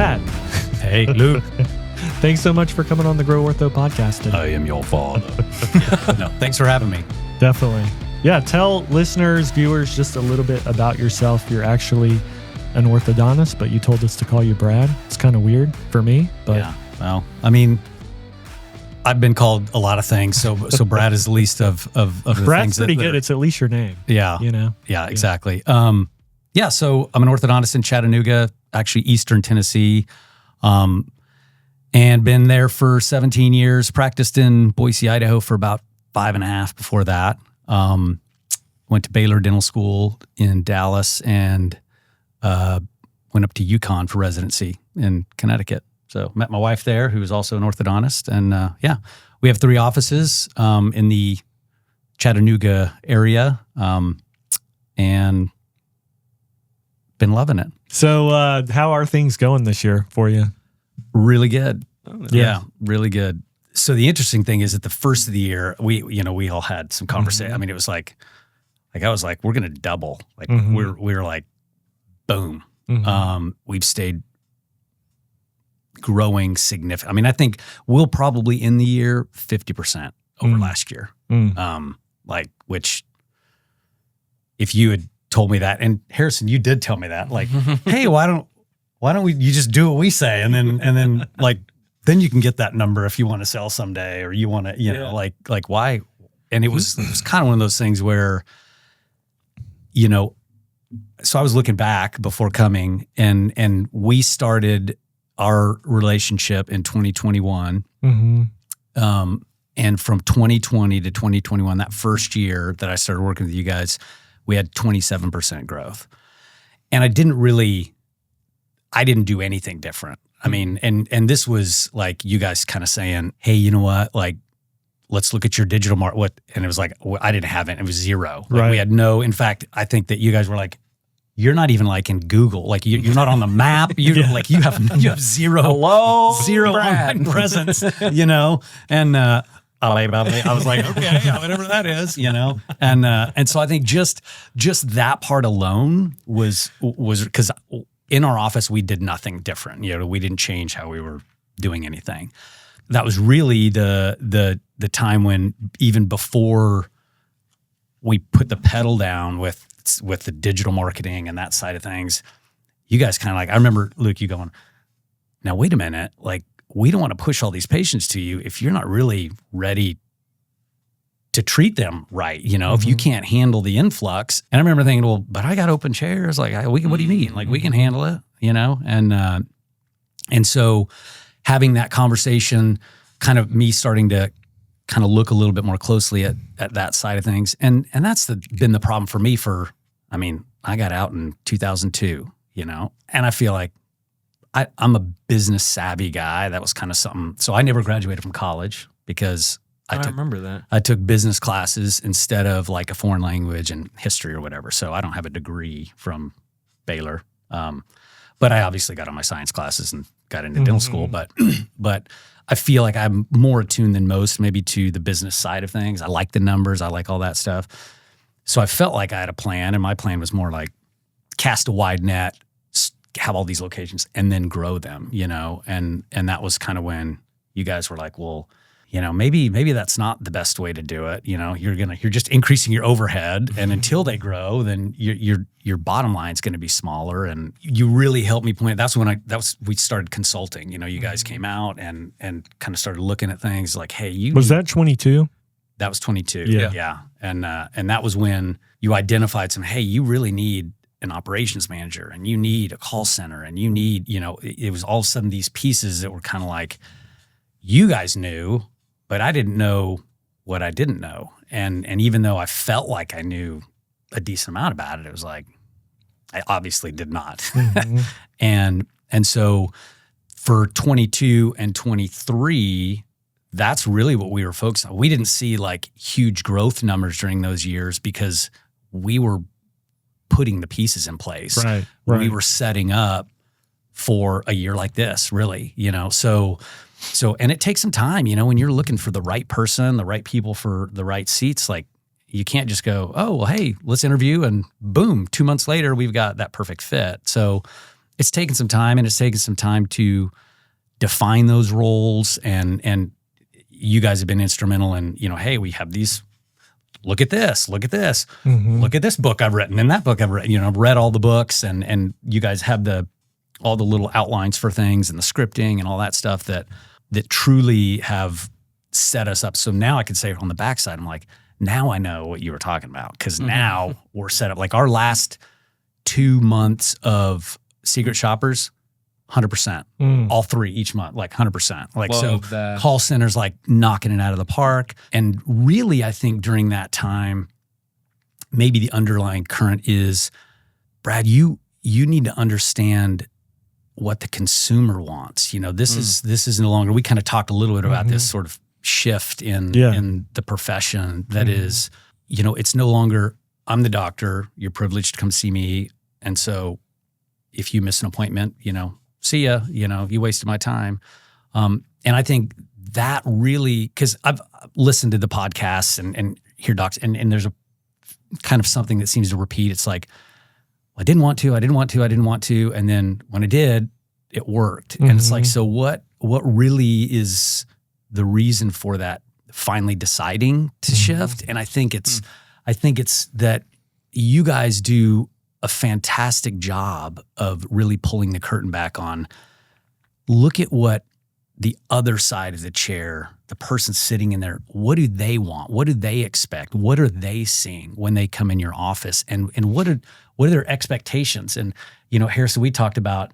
Brad. Hey, Luke. Thanks so much for coming on the Grow Ortho podcast today. I am your father. No, thanks for having me. Definitely. Yeah, tell listeners, viewers, just a little bit about yourself. You're actually an orthodontist, but you told us to call you Brad. It's kind of weird for me, but yeah. Well, I mean, I've been called a lot of things, so Brad is the least of the Brad's things. pretty good. It's at least your name. Yeah. You know? Yeah, exactly. Yeah, so I'm an orthodontist in Chattanooga, actually Eastern Tennessee, and been there for 17 years, practiced in Boise, Idaho for about 5.5 before that. Went to Baylor Dental School in Dallas and went up to UConn for residency in Connecticut. So met my wife there, who is also an orthodontist. And yeah, we have 3 offices in the Chattanooga area and been loving it. So how are things going this year for you? Really good. Oh, Yeah, really good. So the interesting thing is at the first of the year, we all had some conversation. Mm-hmm. I mean, it was like I was like, we're going to double. Like Mm-hmm. we were like, boom. Mm-hmm. We've stayed growing significant. I mean, I think we'll probably end the year 50% over last year. Like, which if you had told me that, and Harrison, you did tell me that, like, hey, why don't you just do what we say? And then like, then you can get that number if you want to sell someday, or you want to, you know, like why? And it was kind of one of those things where, you know, so I was looking back before coming, and we started our relationship in 2021. Mm-hmm. And from 2020 to 2021, that first year that I started working with you guys, we had 27% growth. And I didn't do anything different. I mean, and this was like you guys kind of saying, hey, you know what? Like, let's look at your digital market. And it was like, I didn't have it. It was zero. Like, right. We had no, in fact, I think that you guys were like, you're not even like in Google. Like you're not on the map. You Yeah. like you have zero zero online presence, you know? And, I was like, okay, yeah, whatever that is, you know? And so I think just that part alone was because in our office, we did nothing different. You know, we didn't change how we were doing anything. That was really the time when, even before we put the pedal down with the digital marketing and that side of things, you guys kind of like, I remember, Luke, you going, now wait a minute, like, we don't want to push all these patients to you if you're not really ready to treat them right. You know, if you can't handle the influx. And I remember thinking, well, but I got open chairs. Like, what do you mean? Like, we can handle it, you know? And so having that conversation, kind of me starting to kind of look a little bit more closely at that side of things. And that's been the problem for me I got out in 2002, you know, and I feel like I'm a business savvy guy. That was kind of something. So I never graduated from college because I remember that. I took business classes instead of like a foreign language and history or whatever. So I don't have a degree from Baylor. But I obviously got on my science classes and got into dental school. But I feel like I'm more attuned than most maybe to the business side of things. I like the numbers. I like all that stuff. So I felt like I had a plan, and my plan was more like cast a wide net, have all these locations, and then grow them, you know? And that was kind of when you guys were like, well, you know, maybe that's not the best way to do it. You know, you're just increasing your overhead, and until they grow, then your bottom line is going to be smaller. And you really helped me point. We started consulting. You know, you guys came out and kind of started looking at things like, hey, was that 22? That was 22. Yeah. And that was when you identified hey, you really need an operations manager, and you need a call center, and you need, you know, it was all of a sudden these pieces that were kind of like, you guys knew, but I didn't know what I didn't know. And even though I felt like I knew a decent amount about it, it was like, I obviously did not. Mm-hmm. And so for 22 and 23, that's really what we were focused on. We didn't see like huge growth numbers during those years because we were putting the pieces in place. Right. We were setting up for a year like this, really, you know? So, and it takes some time, you know, when you're looking for the right person, the right people for the right seats, like you can't just go, oh, well, hey, let's interview, and boom, 2 months later, we've got that perfect fit. So it's taken some time, and it's taken some time to define those roles. And you guys have been instrumental in, hey, we have these. Look at this. Look at this. Mm-hmm. Look at this book I've written, and that book I've written. I've read all the books, and you guys have all the little outlines for things and the scripting and all that stuff that truly have set us up. So now I can say on the backside, I'm like, now I know what you were talking about, because now we're set up. Like our last 2 months of Secret Shoppers, 100%. All 3 each month, like 100%. Like, so call centers like knocking it out of the park. And really, I think during that time, maybe the underlying current is, Brad, you need to understand what the consumer wants. This is no longer, we kind of talked a little bit about this sort of shift in the profession that is, it's no longer, I'm the doctor, you're privileged to come see me. And so if you miss an appointment, see ya, you wasted my time. And I think that really, because I've listened to the podcasts and hear docs, and there's a kind of something that seems to repeat. It's like, I didn't want to. And then when I did, it worked. And it's like, so what really is the reason for that finally deciding to shift? And I think it's that you guys do a fantastic job of really pulling the curtain back on, look at what the other side of the chair, the person sitting in there, what do they want? What do they expect? What are they seeing when they come in your office? And what are their expectations? And, Harrison, we talked about,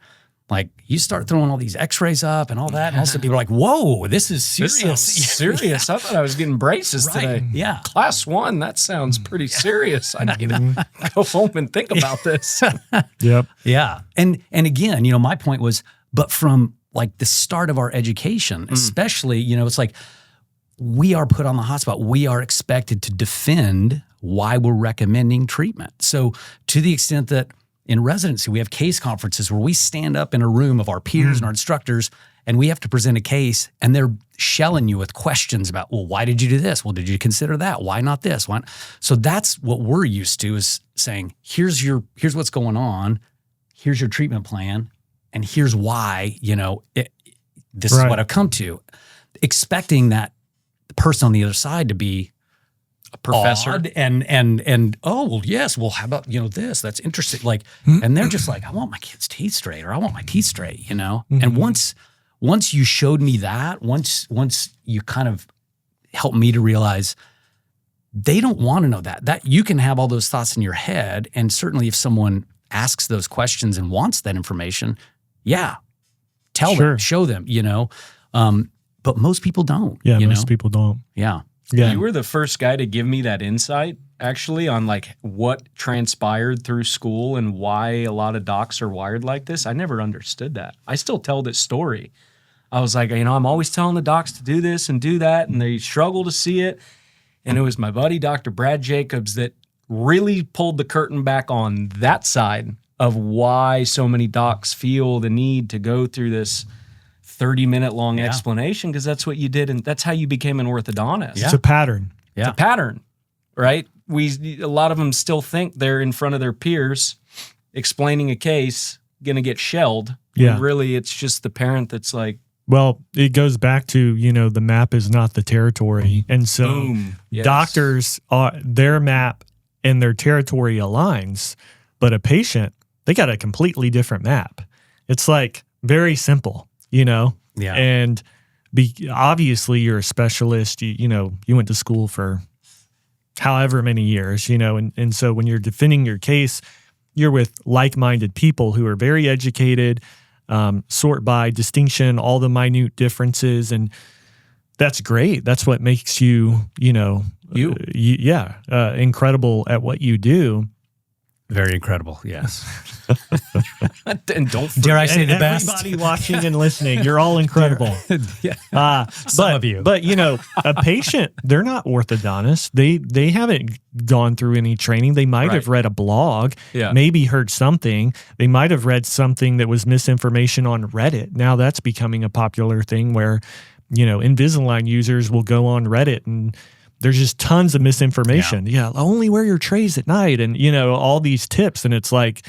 like, you start throwing all these x-rays up and all that, and also people are like, whoa, this is serious. This sounds serious. I thought I was getting braces today. Yeah. Class 1, that sounds pretty serious. I need to go home and think about this. Yep. Yeah. And again, my point was, but from like the start of our education, especially, it's like we are put on the hotspot. We are expected to defend why we're recommending treatment. So to the extent that in residency, we have case conferences where we stand up in a room of our peers and our instructors, and we have to present a case, and they're shelling you with questions about, well, why did you do this? Well, did you consider that? Why not this? Why? So that's what we're used to, is saying, here's what's going on, here's your treatment plan, and here's why, this is what I've come to. Expecting that the person on the other side to be a professor awed and oh, well, yes, well, how about this, that's interesting, like, and they're just like, I want my kid's teeth straight, or I want my teeth straight, and once you showed me that, once you kind of helped me to realize they don't want to know that you can have all those thoughts in your head, and certainly if someone asks those questions and wants that information, tell them, show them, but most people don't. Most people don't. Yeah. You were the first guy to give me that insight, actually, on like what transpired through school and why a lot of docs are wired like this. I never understood that. I still tell this story. I was like, I'm always telling the docs to do this and do that, and they struggle to see it. And it was my buddy, Dr. Brad Jacobs, that really pulled the curtain back on that side of why so many docs feel the need to go through this 30-minute long explanation, because that's what you did, and that's how you became an orthodontist. It's a pattern. It's a pattern, right? A lot of them still think they're in front of their peers explaining a case, gonna get shelled. Yeah. When really, it's just the parent that's like, well, it goes back to, the map is not the territory. And so boom. Yes. Doctors, their map and their territory aligns, but a patient, they got a completely different map. It's like very simple. Yeah. And obviously you're a specialist, you went to school for however many years, and so when you're defending your case, you're with like-minded people who are very educated, sort by distinction, all the minute differences. And that's great. That's what makes you, incredible at what you do. Very incredible, yes. And don't forget, dare I say the best? Everybody watching and listening, you're all incredible. Some of you. But, a patient, they're not orthodontists. They haven't gone through any training. They might have read a blog, maybe heard something. They might have read something that was misinformation on Reddit. Now that's becoming a popular thing where, Invisalign users will go on Reddit and there's just tons of misinformation. Yeah, only wear your trays at night and, all these tips. And it's like,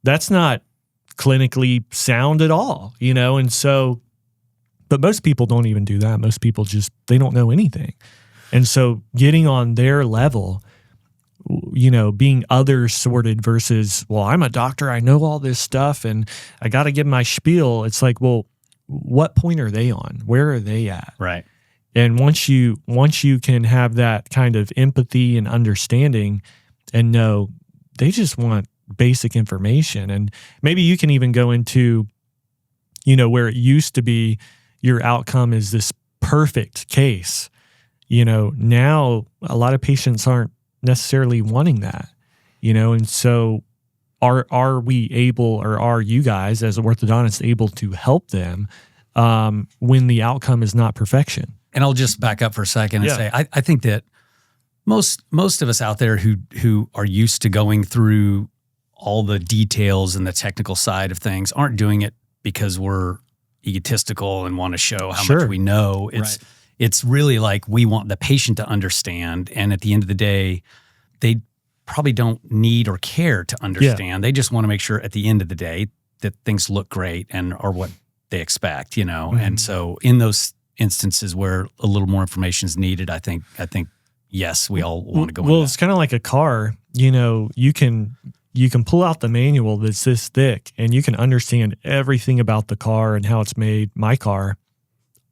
that's not clinically sound at all, and so, but most people don't even do that. Most people they don't know anything. And so getting on their level, being other sorted versus, well, I'm a doctor, I know all this stuff and I got to give my spiel. It's like, well, what point are they on? Where are they at? Right. And once you can have that kind of empathy and understanding and know they just want basic information. And maybe you can even go into, where it used to be your outcome is this perfect case. Now a lot of patients aren't necessarily wanting that, and so are we able, or are you guys as orthodontists able to help them when the outcome is not perfection? And I'll just back up for a second and say, I think that most of us out there who are used to going through all the details and the technical side of things aren't doing it because we're egotistical and want to show how much we know. It's really like we want the patient to understand. And at the end of the day, they probably don't need or care to understand. Yeah. They just want to make sure at the end of the day that things look great and are what they expect, Mm-hmm. And so in those instances where a little more information is needed, I think yes, we all want to go. Well, it's kind of like a car. You can pull out the manual that's this thick, and you can understand everything about the car and how it's made. My car,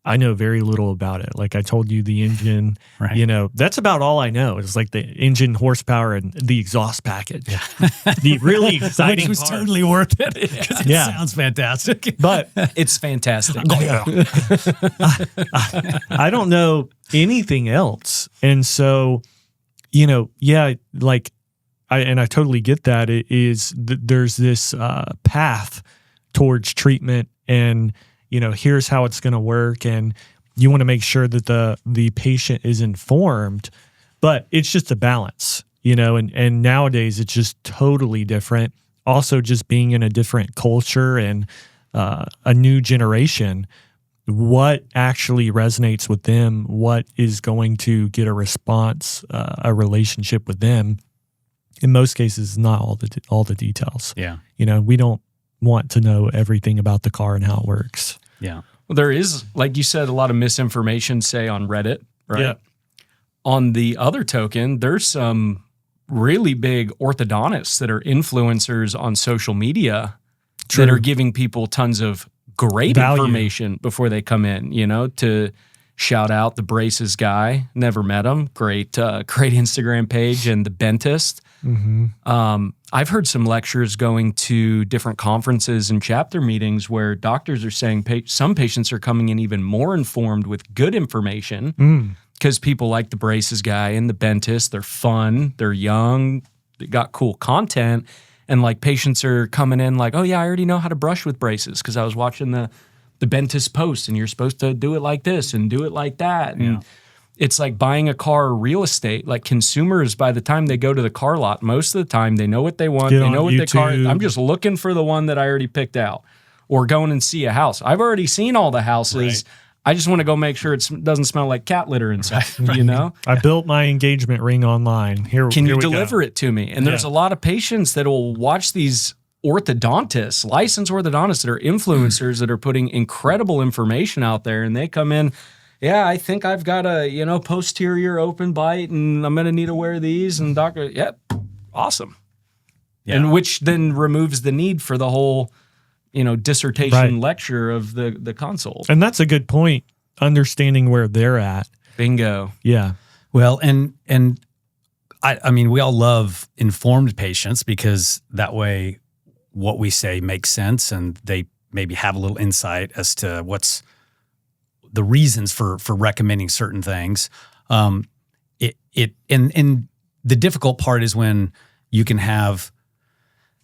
I know very little about it. Like I told you, the engine, right. That's about all I know. It's like the engine horsepower and the exhaust package. Yeah. The really exciting Which was part. totally worth it because it sounds fantastic. But it's fantastic. I don't know anything else. And so, I totally get that. It is there's this path towards treatment, and here's how it's going to work, and you want to make sure that the patient is informed, but it's just a balance, and nowadays it's just totally different. Also, just being in a different culture and a new generation, what actually resonates with them, what is going to get a response, a relationship with them. In most cases, not all the details. Yeah. We don't want to know everything about the car and how it works. Yeah. Well, there is, like you said, a lot of misinformation, say, on Reddit, right? Yeah. On the other token, there's some really big orthodontists that are influencers on social media that are giving people tons of great information before they come in, to shout out the braces guy. Never met him. Great Instagram page. And the dentist. Mm-hmm. I've heard some lectures going to different conferences and chapter meetings where doctors are saying some patients are coming in even more informed with good information because people like the braces guy and the dentist. They're fun. They're young. They got cool content. And like patients are coming in like, oh yeah, I already know how to brush with braces because I was watching the dentist post, and you're supposed to do it like this and do it like that. And it's like buying a car or real estate. Like consumers, by the time they go to the car lot, most of the time they know what they want. They know what the car is. I'm just looking for the one that I already picked out, or going and see a house. I've already seen all the houses. Right. I just want to go make sure it doesn't smell like cat litter inside, I built my engagement ring online. Can you deliver it to me? And there's a lot of patients that will watch these orthodontists, licensed orthodontists that are influencers that are putting incredible information out there, and they come in, I think I've got a, posterior open bite, and I'm going to need to wear these, and doctor, awesome. Yeah. And which then removes the need for the whole, dissertation lecture of the consult. And that's a good point, understanding where they're at. Bingo. Yeah. Well, and I mean, we all love informed patients because that way what we say makes sense, and they maybe have a little insight as to what's the reasons for recommending certain things. And the difficult part is when you can have,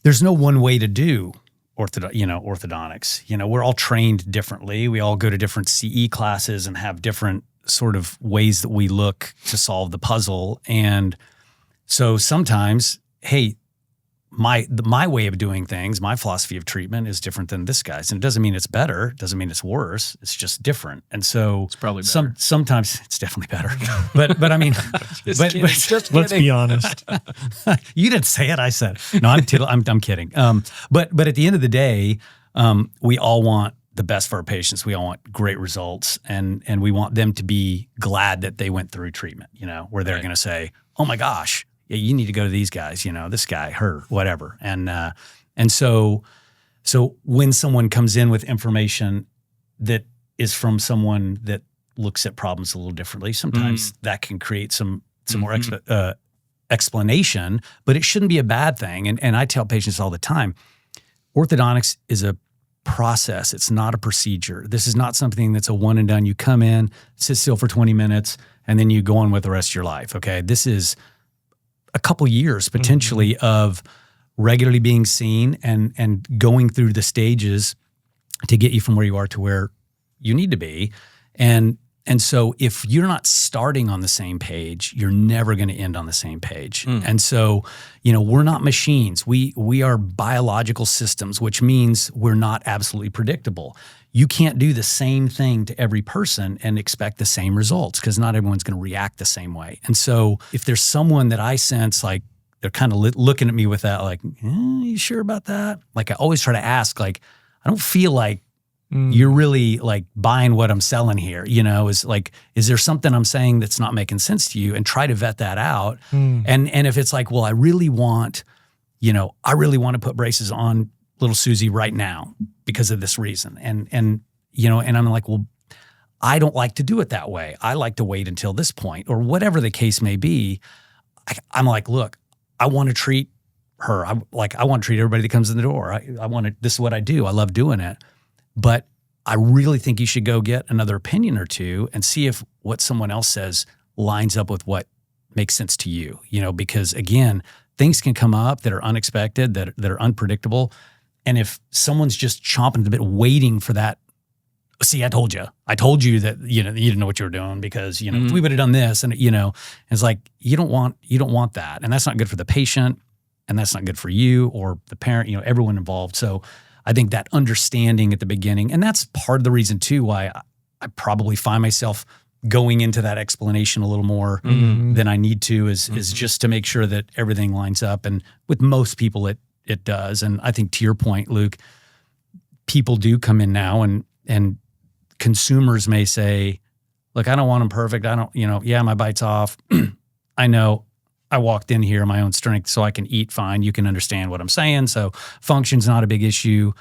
there's no one way to do orthodontics. We're all trained differently. We all go to different CE classes and have different sort of ways that we look to solve the puzzle. And so sometimes, hey, my way of doing things, my philosophy of treatment is different than this guy's. And it doesn't mean it's better. It doesn't mean it's worse. It's just different. And so it's probably better. Sometimes it's definitely better. But I mean, let's be honest. You didn't say it. I said, no, I'm kidding. But at the end of the day, we all want the best for our patients. We all want great results, and we want them to be glad that they went through treatment, where they're going to say, oh my gosh, yeah, you need to go to these guys, this guy, her, whatever. And so when someone comes in with information that is from someone that looks at problems a little differently, sometimes that can create some more explanation, but it shouldn't be a bad thing. And I tell patients all the time, orthodontics is a process. It's not a procedure. This is not something that's a one and done. You come in, sit still for 20 minutes, and then you go on with the rest of your life. Okay. This is a couple years potentially of regularly being seen and going through the stages to get you from where you are to where you need to be. And so if you're not starting on the same page, you're never going to end on the same page. And so, we're not machines. We are biological systems, which means we're not absolutely predictable. You can't do the same thing to every person and expect the same results because not everyone's going to react the same way. And so if there's someone that I sense like they're kind of looking at me with that, like, you sure about that? Like I always try to ask, like, I don't feel like you're really like buying what I'm selling here, is there something I'm saying that's not making sense to you, and try to vet that out. And if it's like, well, I really want to put braces on little Susie right now because of this reason. And I'm like, well, I don't like to do it that way. I like to wait until this point or whatever the case may be. I'm like, look, I want to treat her. I want to treat everybody that comes in the door. I want to, this is what I do. I love doing it. But I really think you should go get another opinion or two and see if what someone else says lines up with what makes sense to you, because again, things can come up that are unexpected, that are unpredictable. And if someone's just chomping at the bit, waiting for that, see, I told you that, you didn't know what you were doing because, if we would have done this and, it's like, you don't want that. And that's not good for the patient, and that's not good for you or the parent, everyone involved. So I think that understanding at the beginning, and that's part of the reason too why I probably find myself going into that explanation a little more than I need to is just to make sure that everything lines up. And with most people, it does. And I think to your point, Luke, people do come in now and consumers may say, look, I don't want them perfect. I don't, yeah, my bite's off. I know. I walked in here on my own strength so I can eat fine. You can understand what I'm saying. So function's not a big issue.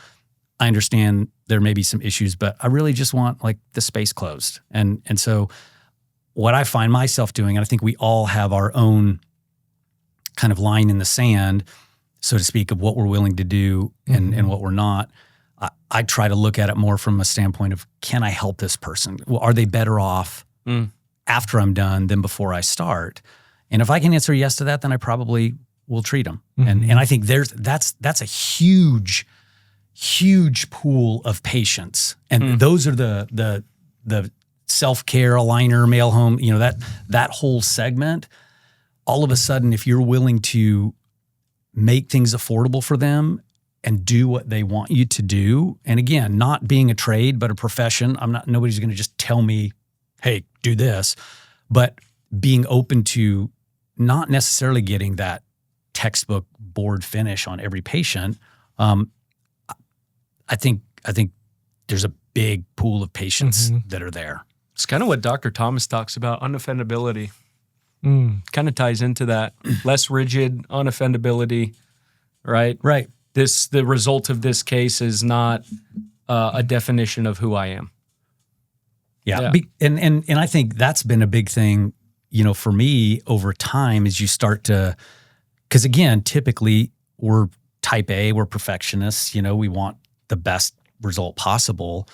I understand there may be some issues, but I really just want like the space closed. And so what I find myself doing, and I think we all have our own kind of line in the sand, so to speak, of what we're willing to do and what we're not. I try to look at it more from a standpoint of, can I help this person? Well, are they better off after I'm done than before I start? And if I can answer yes to that, then I probably will treat them. And I think that's a huge pool of patients. And those are the self-care, aligner, mail home, that whole segment. All of a sudden, if you're willing to make things affordable for them and do what they want you to do, and again, not being a trade, but a profession, nobody's going to just tell me, hey, do this, but being open to not necessarily getting that textbook board finish on every patient. I think there's a big pool of patients that are there. It's kind of what Dr. Thomas talks about, unoffendability. Kind of ties into that. Less rigid, unoffendability, right? Right. The result of this case is not a definition of who I am. Yeah. And I think that's been a big thing, for me over time, as you start to, because again, typically we're type A, we're perfectionists, we want the best result possible,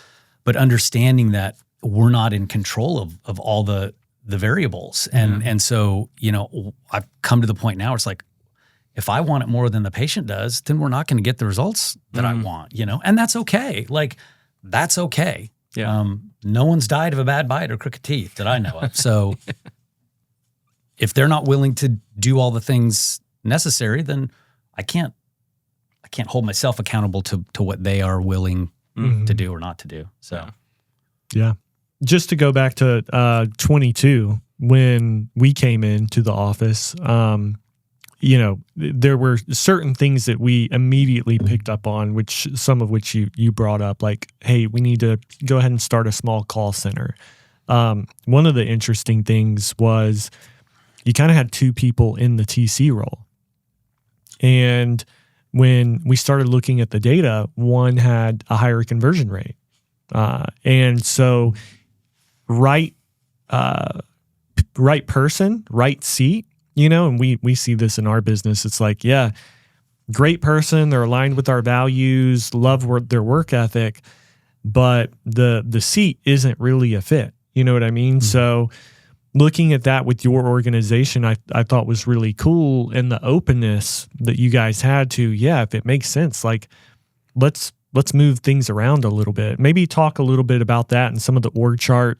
but understanding that we're not in control of all the variables. And so, I've come to the point now where it's like, if I want it more than the patient does, then we're not going to get the results that I want, and that's okay. Like, that's okay. Yeah. No one's died of a bad bite or crooked teeth that I know of. So if they're not willing to do all the things necessary, then I can't can't hold myself accountable to what they are willing to do or not to do. So, yeah. Just to go back to 22, when we came into the office, there were certain things that we immediately picked up on, some of which you brought up, like, hey, we need to go ahead and start a small call center. One of the interesting things was you kind of had two people in the TC role. And when we started looking at the data, one had a higher conversion rate. And so right person, right seat, and we see this in our business. It's like, yeah, great person. They're aligned with our values, love their work ethic, but the seat isn't really a fit. You know what I mean? Mm-hmm. So looking at that with your organization, I thought was really cool, and the openness that you guys had to, if it makes sense, like let's move things around a little bit. Maybe talk a little bit about that and some of the org chart,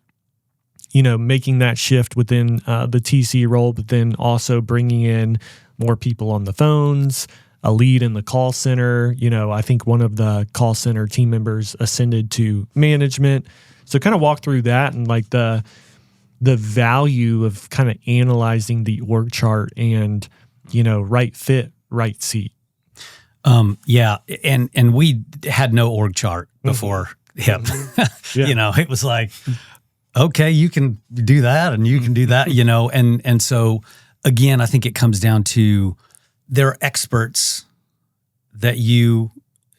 making that shift within the TC role, but then also bringing in more people on the phones, a lead in the call center. I think one of the call center team members ascended to management. So kind of walk through that and like the value of kind of analyzing the org chart and, right fit, right seat. Yeah. And we had no org chart before him. Yeah. It was like, okay, you can do that and you can do that, and so again, I think it comes down to there are experts that you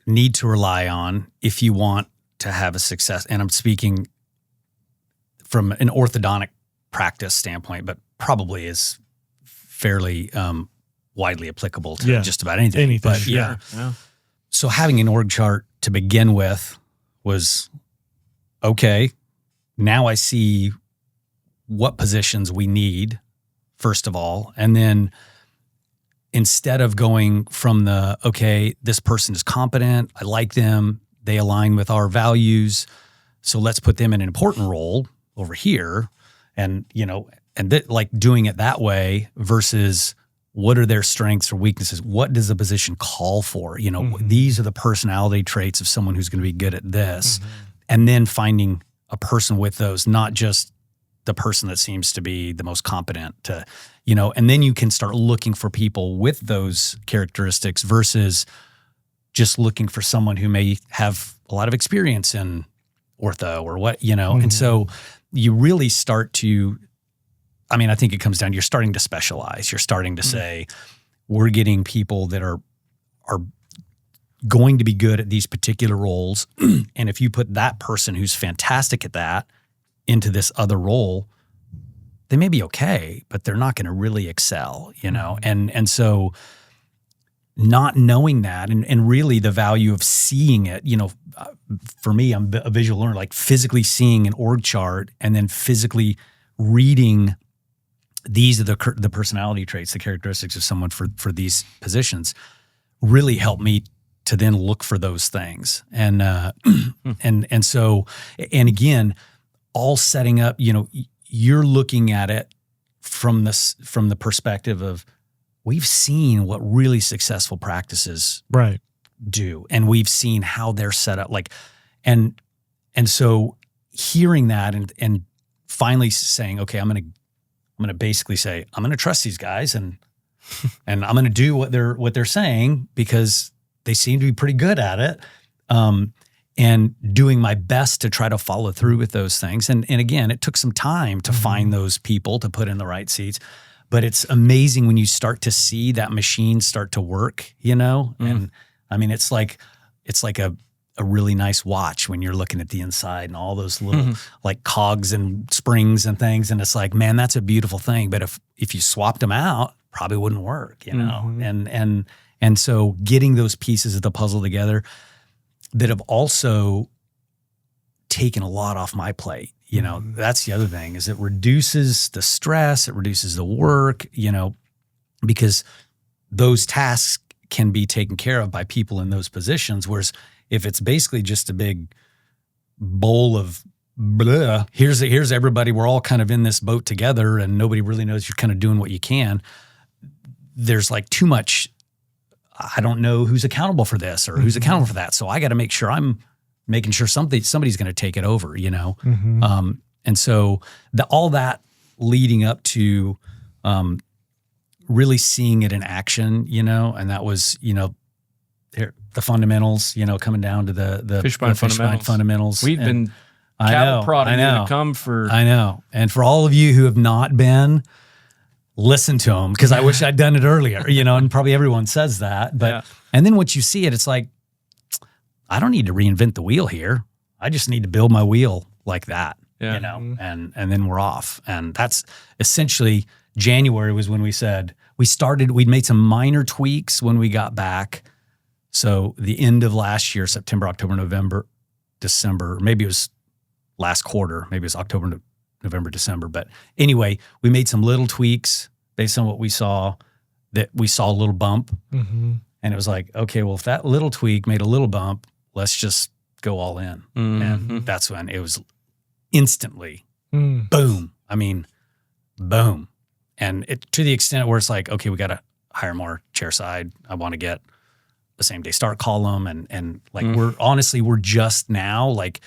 need to rely on if you want to have a success. And I'm speaking from an orthodontic practice standpoint, but probably is fairly widely applicable to just about anything. But sure. Yeah. So having an org chart to begin with was okay. Now I see what positions we need, first of all. And then instead of going from this person is competent, I like them, they align with our values, so let's put them in an important role over here. And, like doing it that way versus what are their strengths or weaknesses? What does the position call for? These are the personality traits of someone who's going to be good at this. Mm-hmm. And then finding a person with those, not just the person that seems to be the most competent to, and then you can start looking for people with those characteristics versus just looking for someone who may have a lot of experience in ortho or what, Mm-hmm. And so you really start to, I think it comes down, you're starting to specialize. You're starting to say, we're getting people that are going to be good at these particular roles. And if you put that person who's fantastic at that into this other role, they may be okay, but they're not going to really excel, And so not knowing that and really the value of seeing it, for me, I'm a visual learner, like physically seeing an org chart and then physically reading these are the personality traits, the characteristics of someone for these positions really helped me to then look for those things. And so again, all setting up, you're looking at it from the perspective of we've seen what really successful practices do, and we've seen how they're set up. And so hearing that and finally saying, okay, I'm going to basically say, I'm going to trust these guys and I'm going to do what they're saying because they seem to be pretty good at it. And doing my best to try to follow through with those things. And again, it took some time to find those people to put in the right seats, but it's amazing when you start to see that machine start to work, And it's like a really nice watch when you're looking at the inside and all those little like cogs and springs and things. And it's like, man, that's a beautiful thing. But if you swapped them out, probably wouldn't work, And so getting those pieces of the puzzle together that have also taken a lot off my plate. That's the other thing is it reduces the stress, it reduces the work, because those tasks can be taken care of by people in those positions. Whereas if it's basically just a big bowl of blah, here's everybody, we're all kind of in this boat together and nobody really knows, you're kind of doing what you can. There's like too much I don't know who's accountable for this or who's accountable for that. So I got to make sure I'm making sure somebody's going to take it over, you know? And so all that leading up to really seeing it in action, you know, and that was, you know, the fundamentals, you know, coming down to the Fishbone fundamentals. We've been cattle prodding you to come for. I know. And for all of you who have not been, listen to them, because I wish I'd done it earlier, you know, and probably everyone says that. But and then once you see it, it's like, I don't need to reinvent the wheel here. I just need to build my wheel like that, you know, and then we're off. And that's essentially January was when we said we'd made some minor tweaks when we got back. So the end of last year, September, October, November, December, maybe it was last quarter, maybe it was October, November, December. But anyway, we made some little tweaks based on what we saw, that we saw a little bump. And it was like, okay, well, if that little tweak made a little bump, let's just go all in. And that's when it was instantly boom. I mean, boom. And it, to the extent where it's like, okay, we got to hire more chairside. I want to get the same day start column. And like, we're just now like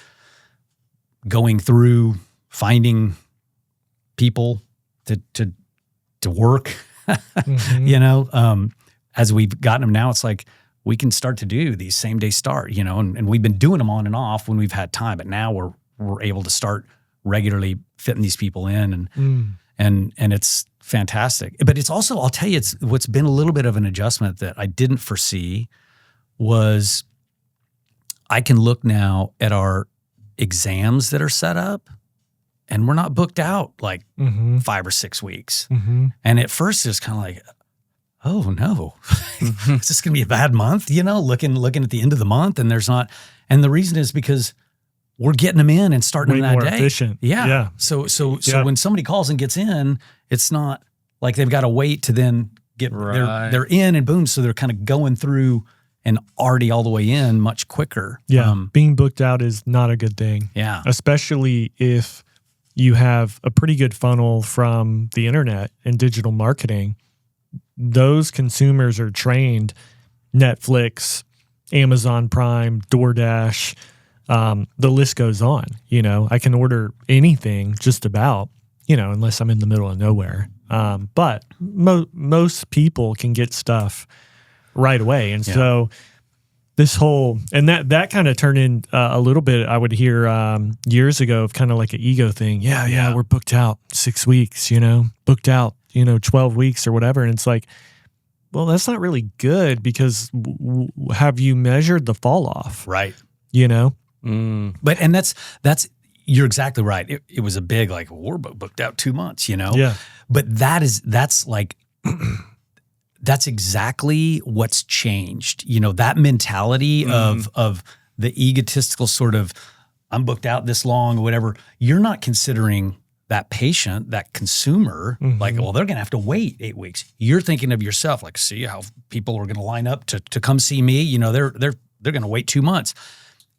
going through finding people to work, you know, as we've gotten them now, it's like we can start to do these same day start, you know, and we've been doing them on and off when we've had time, but now we're able to start regularly fitting these people in and it's fantastic. But it's also, I'll tell you, it's what's been a little bit of an adjustment that I didn't foresee was I can look now at our exams that are set up and we're not booked out like 5 or 6 weeks. And at first it's kind of like, oh no, is this going to be a bad month? You know, looking at the end of the month and there's not, and the reason is because we're getting them in and starting way them that more day. Efficient. Yeah. So when somebody calls and gets in, it's not like they've got to wait to then get, they're in and boom. So they're kind of going through and already all the way in much quicker. Yeah. Being booked out is not a good thing. Yeah. Especially if you have a pretty good funnel from the internet and digital marketing. Those consumers are trained Netflix, Amazon Prime, DoorDash, the list goes on. You know, I can order anything just about, you know, unless I'm in the middle of nowhere. But most people can get stuff right away. And so this whole, and that kind of turned in a little bit, I would hear years ago of kind of like an ego thing. Yeah, we're booked out 6 weeks, you know, booked out, you know, 12 weeks or whatever. And it's like, well, that's not really good because have you measured the fall off? Right. You know? But, and that's, you're exactly right. It was a big, like, we're booked out 2 months, you know? Yeah. But that's like, that's exactly what's changed. You know, that mentality of the egotistical sort of, I'm booked out this long or whatever. You're not considering that patient, that consumer, like, well, they're going to have to wait 8 weeks. You're thinking of yourself, like, see how people are going to line up to come see me. You know, they're going to wait 2 months.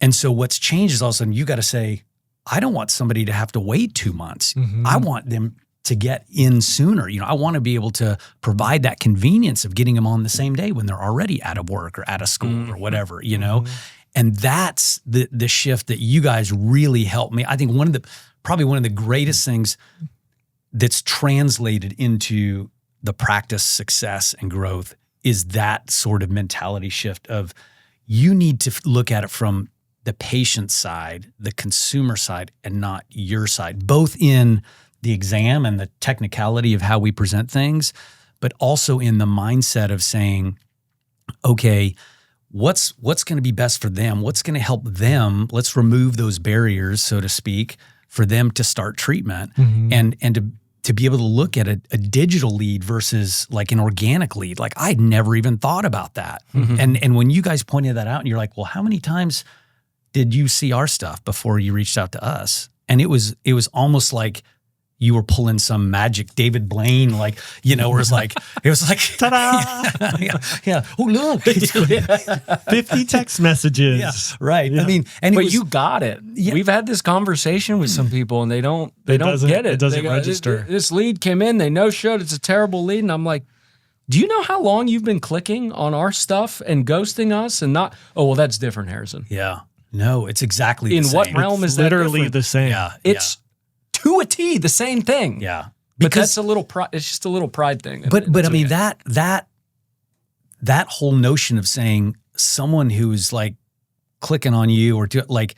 And so what's changed is all of a sudden you got to say, I don't want somebody to have to wait 2 months. I want them to get in sooner. You know, I want to be able to provide that convenience of getting them on the same day when they're already out of work or out of school or whatever, you know? And that's the shift that you guys really helped me. I think probably one of the greatest things that's translated into the practice success and growth is that sort of mentality shift of you need to look at it from the patient side, the consumer side, and not your side, both in the exam and the technicality of how we present things, but also in the mindset of saying, okay, what's going to be best for them? What's going to help them? Let's remove those barriers, so to speak, for them to start treatment and to be able to look at a digital lead versus like an organic lead. Like I'd never even thought about that. And when you guys pointed that out and you're like, well, how many times did you see our stuff before you reached out to us? And it was almost like you were pulling some magic David Blaine, like, you know, where it was like, ta-da! yeah. Oh, look. 50 text messages. Yeah, right. Yeah. I mean, but you got it. Yeah. We've had this conversation with some people and they don't get it. It doesn't register. This lead came in, they no-showed, it's a terrible lead. And I'm like, do you know how long you've been clicking on our stuff and ghosting us and not, oh, well, that's different, Harrison. Yeah. No, it's exactly in the same. what realm is that literally different? the same. Yeah. It's to a T the same thing. Yeah. But that's a little pride. It's just a little pride thing. But I mean, that whole notion of saying someone who's like clicking on you or like,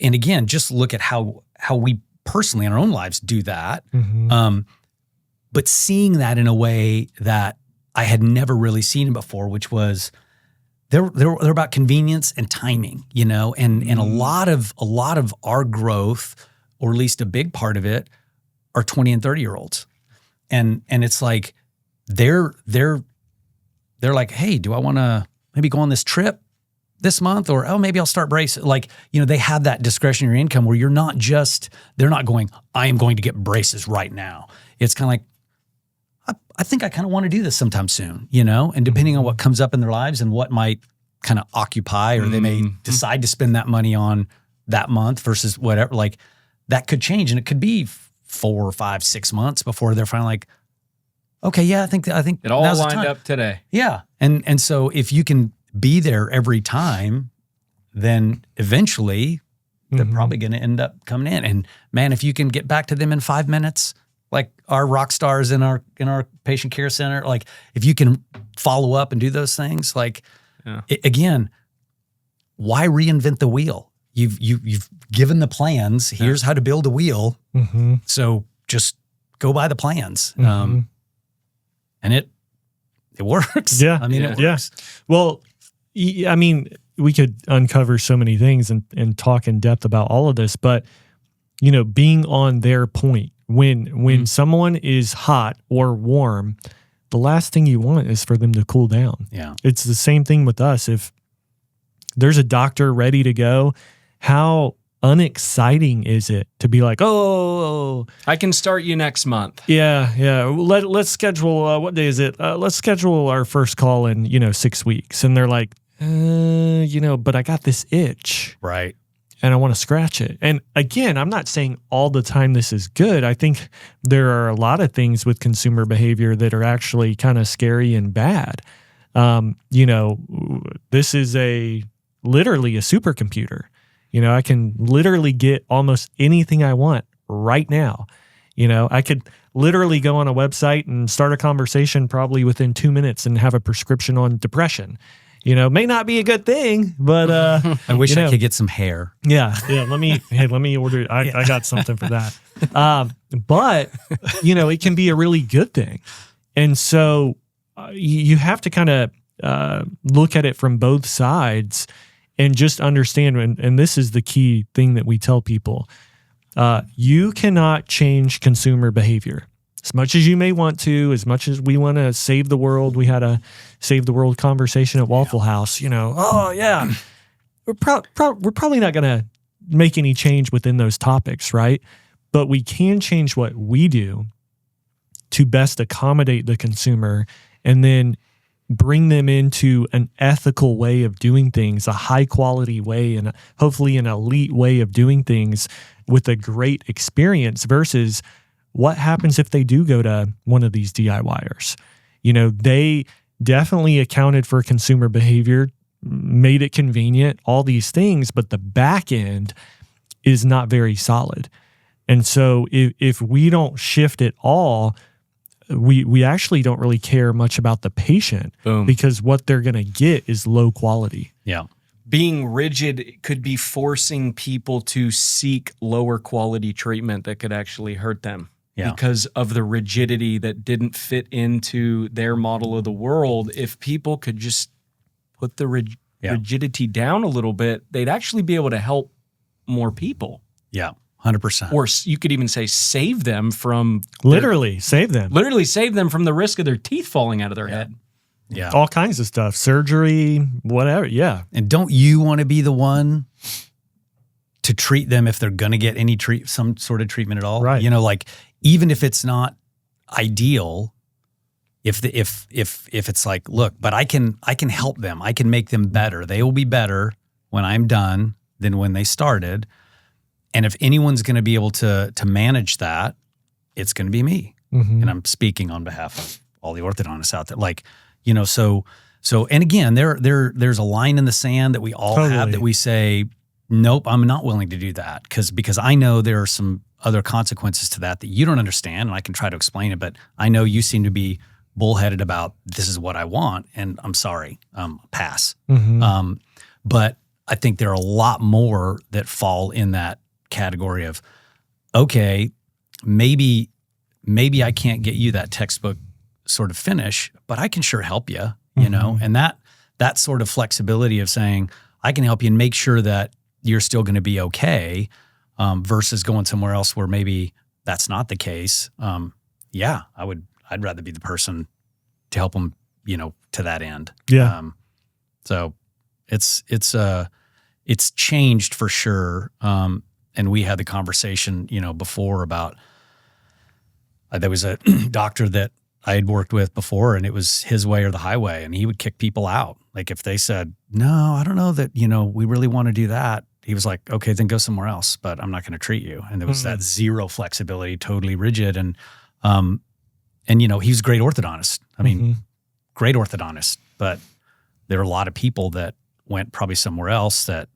and again, just look at how we personally in our own lives do that. Mm-hmm. But seeing that in a way that I had never really seen it before, which was they're about convenience and timing, you know, and a lot of our growth, or at least a big part of it, are 20 and 30-year-olds. And it's like they're like, hey, do I want to maybe go on this trip this month? Or, oh, maybe I'll start braces. Like, you know, they have that discretionary income where they're not going, I am going to get braces right now. It's kind of like, I think I kind of want to do this sometime soon, you know? And depending on what comes up in their lives and what might kind of occupy, or they may decide to spend that money on that month versus whatever, like that could change. And it could be 4 or 5, 6 months before they're finally like, okay, yeah, I think it all lined up today. Yeah. And so if you can be there every time, then eventually they're probably going to end up coming in. And man, if you can get back to them in 5 minutes, like our rock stars in our patient care center, like if you can follow up and do those things, like again, why reinvent the wheel? You've given the plans. Here's how to build a wheel. Mm-hmm. So just go by the plans. Mm-hmm. And it works. Yeah. I mean, it works. Well, I mean, we could uncover so many things and talk in depth about all of this, but you know, being on their point, when someone is hot or warm, the last thing you want is for them to cool down. Yeah. It's the same thing with us. If there's a doctor ready to go, how unexciting is it to be like, oh, I can start you next month. Yeah. Let's schedule, what day is it? Let's schedule our first call in, 6 weeks. And they're like, but I got this itch. Right. And I want to scratch it. And again, I'm not saying all the time this is good. I think there are a lot of things with consumer behavior that are actually kind of scary and bad. This is literally a supercomputer. I can literally get almost anything I want right now. I could literally go on a website and start a conversation probably within 2 minutes and have a prescription on depression. May not be a good thing, but I wish I could get some hair. Yeah. Let me order. I got something for that. But it can be a really good thing. And so you have to kind of look at it from both sides and just understand. And this is the key thing that we tell people. You cannot change consumer behavior. As much as you may want to, as much as we want to save the world, we had a save the world conversation at Waffle House, we're probably not going to make any change within those topics, right? But we can change what we do to best accommodate the consumer and then bring them into an ethical way of doing things, a high quality way, and hopefully an elite way of doing things with a great experience versus what happens if they do go to one of these DIYers? They definitely accounted for consumer behavior, made it convenient, all these things, but the back end is not very solid. And so if we don't shift it all, we actually don't really care much about the patient. Boom. Because what they're going to get is low quality. Yeah. Being rigid could be forcing people to seek lower quality treatment that could actually hurt them. Yeah. Because of the rigidity that didn't fit into their model of the world. If people could just put the rigidity down a little bit, they'd actually be able to help more people. Yeah, 100%. Or you could even say save them from... Literally save them from the risk of their teeth falling out of their head. Yeah. All kinds of stuff. Surgery, whatever. Yeah. And don't you want to be the one to treat them if they're going to get some sort of treatment at all? Right. Even if it's not ideal, if it's like, look, but I can help them. I can make them better. They will be better when I'm done than when they started. And if anyone's going to be able to manage that, it's going to be me. Mm-hmm. And I'm speaking on behalf of all the orthodontists out there. Like, so, and again, there's a line in the sand that we all have that we say, nope, I'm not willing to do that because I know there are some other consequences to that you don't understand, and I can try to explain it, but I know you seem to be bullheaded about this is what I want, and I'm sorry, pass. Mm-hmm. But I think there are a lot more that fall in that category of, okay, maybe I can't get you that textbook sort of finish, but I can sure help you, you know, and that sort of flexibility of saying, I can help you and make sure that you're still going to be okay, versus going somewhere else where maybe that's not the case. I'd rather be the person to help them, to that end. Yeah. So it's changed for sure. And we had the conversation, before about, there was a doctor that I had worked with before, and it was his way or the highway, and he would kick people out. Like if they said, no, I don't know that, we really want to do that. He was like, okay, then go somewhere else, but I'm not going to treat you. And there was that zero flexibility, totally rigid. And he was a great orthodontist. I mean, great orthodontist, but there are a lot of people that went probably somewhere else that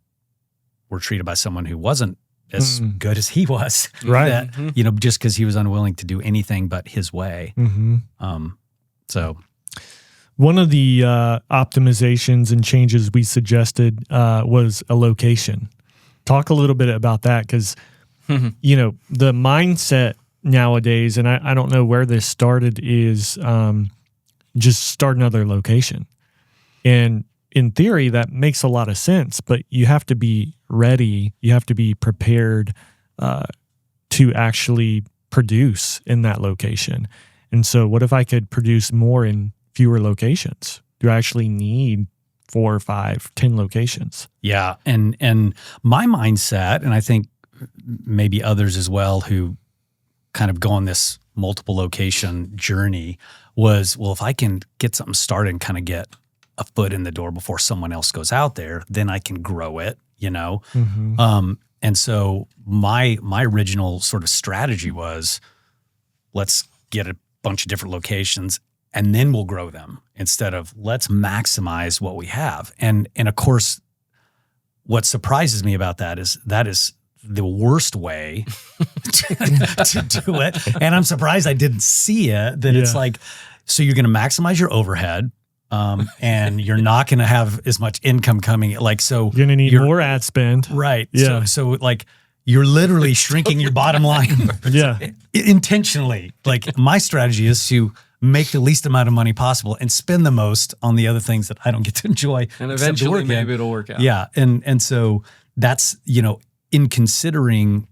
were treated by someone who wasn't as good as he was. Right. That, just because he was unwilling to do anything but his way. So one of the optimizations and changes we suggested was a location. Talk a little bit about that, because, the mindset nowadays, and I don't know where this started, is just start another location. And in theory, that makes a lot of sense, but you have to be ready. You have to be prepared to actually produce in that location. And so what if I could produce more in fewer locations? Do I actually need 4, 5, 10 locations? Yeah. And my mindset, and I think maybe others as well who kind of go on this multiple location journey, was, well, if I can get something started and kind of get a foot in the door before someone else goes out there, then I can grow it, And so my original sort of strategy was, let's get a bunch of different locations and then we'll grow them, instead of let's maximize what we have. And of course, what surprises me about that is the worst way to do it. And I'm surprised I didn't see it, that it's like, so you're going to maximize your overhead, and you're not going to have as much income coming. Like, so you're going to need more ad spend. Right. Yeah. So like you're literally shrinking your bottom line. Intentionally. Like my strategy is to make the least amount of money possible and spend the most on the other things that I don't get to enjoy. And eventually maybe it'll work out. Yeah. And so that's, in considering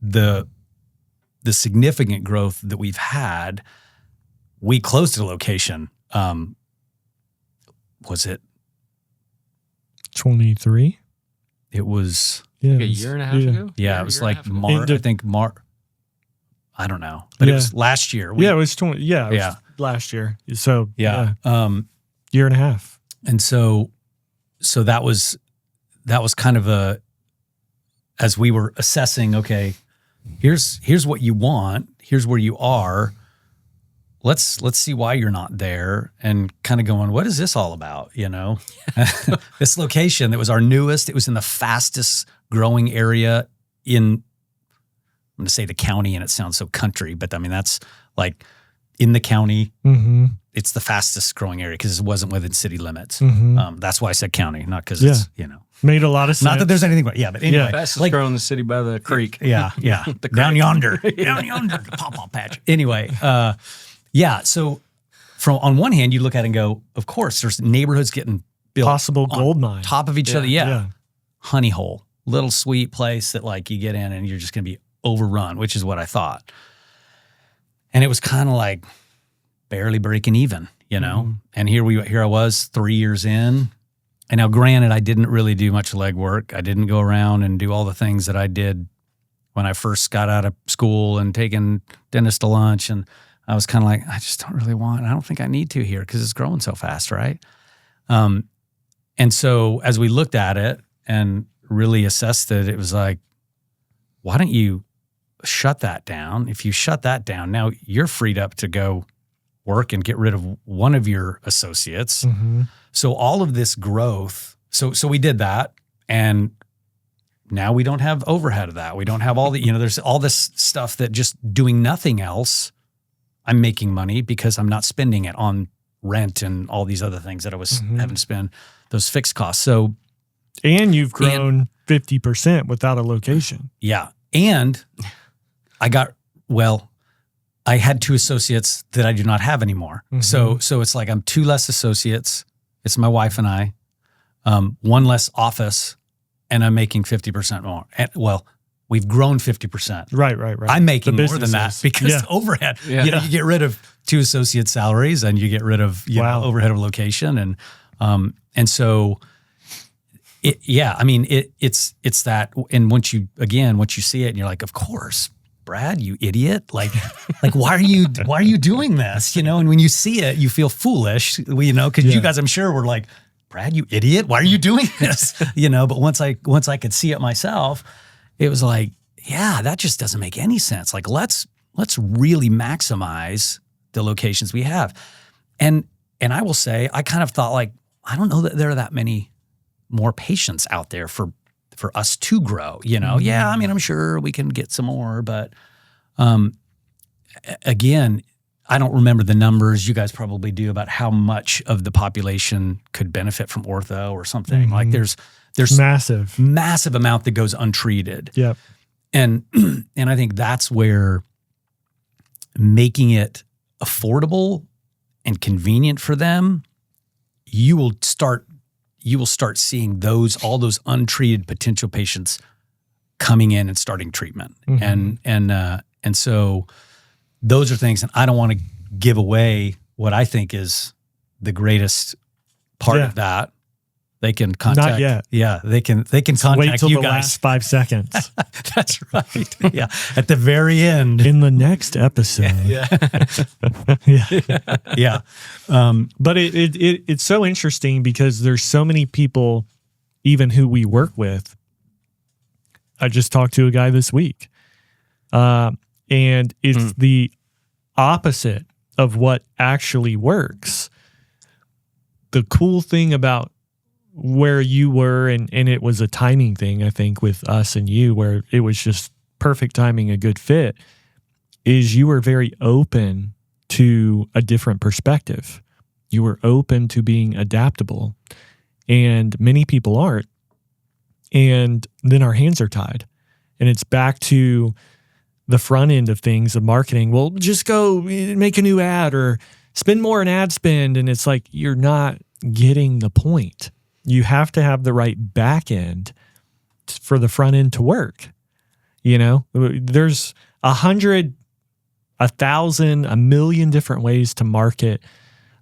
the significant growth that we've had, we closed a location. Was it 23? It was like a year and a half ago. Yeah, it was like March. I think March. I don't know, but it was last year. It was 20. Yeah, it was last year. So year and a half. And so that was kind of as we were assessing. Okay, here's what you want. Here's where you are. Let's see why you're not there, and kind of going, what is this all about? This location that was our newest, it was in the fastest growing area in, I'm going to say the county, and it sounds so country, but I mean, that's like in the county, it's the fastest growing area because it wasn't within city limits. That's why I said county, not because it's, made a lot of sense. Not that there's anything wrong. Yeah, but anyway. Fastest growing in the city by the creek. Yeah. The down yonder, the pawpaw patch. Anyway, so from on one hand, you look at it and go, of course, there's neighborhoods getting built. Possible gold mine. Top of each other. Yeah. Honey hole, little sweet place that like you get in and you're just going to be overrun, which is what I thought. And it was kind of like barely breaking even, And here I was 3 years in. And now granted, I didn't really do much legwork. I didn't go around and do all the things that I did when I first got out of school and taking dentist to lunch. And I was kind of like, I just don't really want, I don't think I need to here because it's growing so fast, right? And so as we looked at it and really assessed it, it was like, why don't you shut that down? If you shut that down, now you're freed up to go work and get rid of one of your associates. Mm-hmm. So all of this growth, so we did that, and now we don't have overhead of that. We don't have all the, there's all this stuff that just doing nothing else, I'm making money because I'm not spending it on rent and all these other things that I was having to spend, those fixed costs. So, and you've grown 50% without a location. Yeah. And I had 2 associates that I do not have anymore. Mm-hmm. So it's like I'm 2 less associates. It's my wife and I, 1 less office, and I'm making 50% more. And, we've grown 50%. Right. I'm making more than that because overhead. Yeah. You get rid of 2 associate salaries and you get rid of overhead of location, and so it's that. And once you see it and you're like, of course, Brad, you idiot! Like why are you doing this? And when you see it, you feel foolish. Because you guys, I'm sure, were like, Brad, you idiot! Why are you doing this? But once I could see it myself, it was like, yeah, that just doesn't make any sense. Like let's really maximize the locations we have. And I will say, I kind of thought, like, I don't know that there are that many more patients out there for us to grow, Yeah, I mean, I'm sure we can get some more, but again, I don't remember the numbers. You guys probably do, about how much of the population could benefit from ortho or something. Like there's massive amount that goes untreated. Yep. And I think that's where making it affordable and convenient for them, you will start seeing all those untreated potential patients coming in and starting treatment. And so those are things, and I don't want to give away what I think is the greatest part of that. They can contact. Not yet. Yeah, they can contact wait till you the guys. last 5 seconds. That's right. Yeah, at the very end in the next episode. Yeah. But it's so interesting because there's so many people, even who we work with. I just talked to a guy this week, and it's the opposite of what actually works. The cool thing about where you were, and it was a timing thing, I think, with us and you, where it was just perfect timing, a good fit, is you were very open to a different perspective. You were open to being adaptable, and many people aren't. And then our hands are tied. And it's back to the front end of things, of marketing. Well, just go make a new ad or spend more in ad spend. And it's like, you're not getting the point. You have to have the right back end for the front end to work. There's 100, 1,000, 1,000,000 different ways to market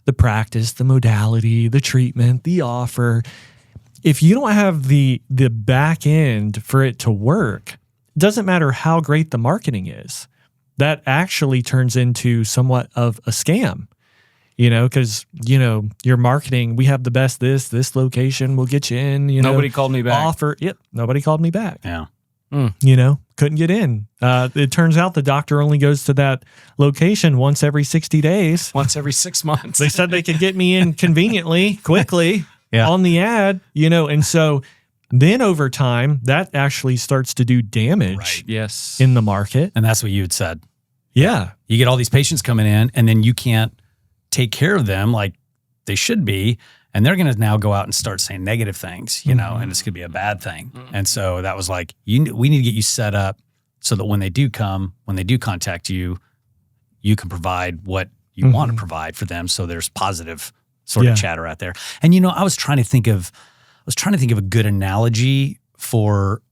the practice, the modality, the treatment, the offer. If you don't have the back end for it to work, it doesn't matter how great the marketing is. That actually turns into somewhat of a scam. Because, your marketing, we have the best this location, we'll get you in, Nobody called me back. Offer. Yep. Nobody called me back. Yeah. Couldn't get in. It turns out the doctor only goes to that location once every 60 days. Once every 6 months. They said they could get me in conveniently, quickly on the ad, and so then over time, that actually starts to do damage in the market. And that's what you had said. Yeah. You get all these patients coming in, and then you can't take care of them like they should be, and they're going to now go out and start saying negative things, and it's going to be a bad thing. And so that was like, we need to get you set up so that when they do contact you, you can provide what you want to provide for them. So there's positive sort of chatter out there. And I was trying to think of a good analogy for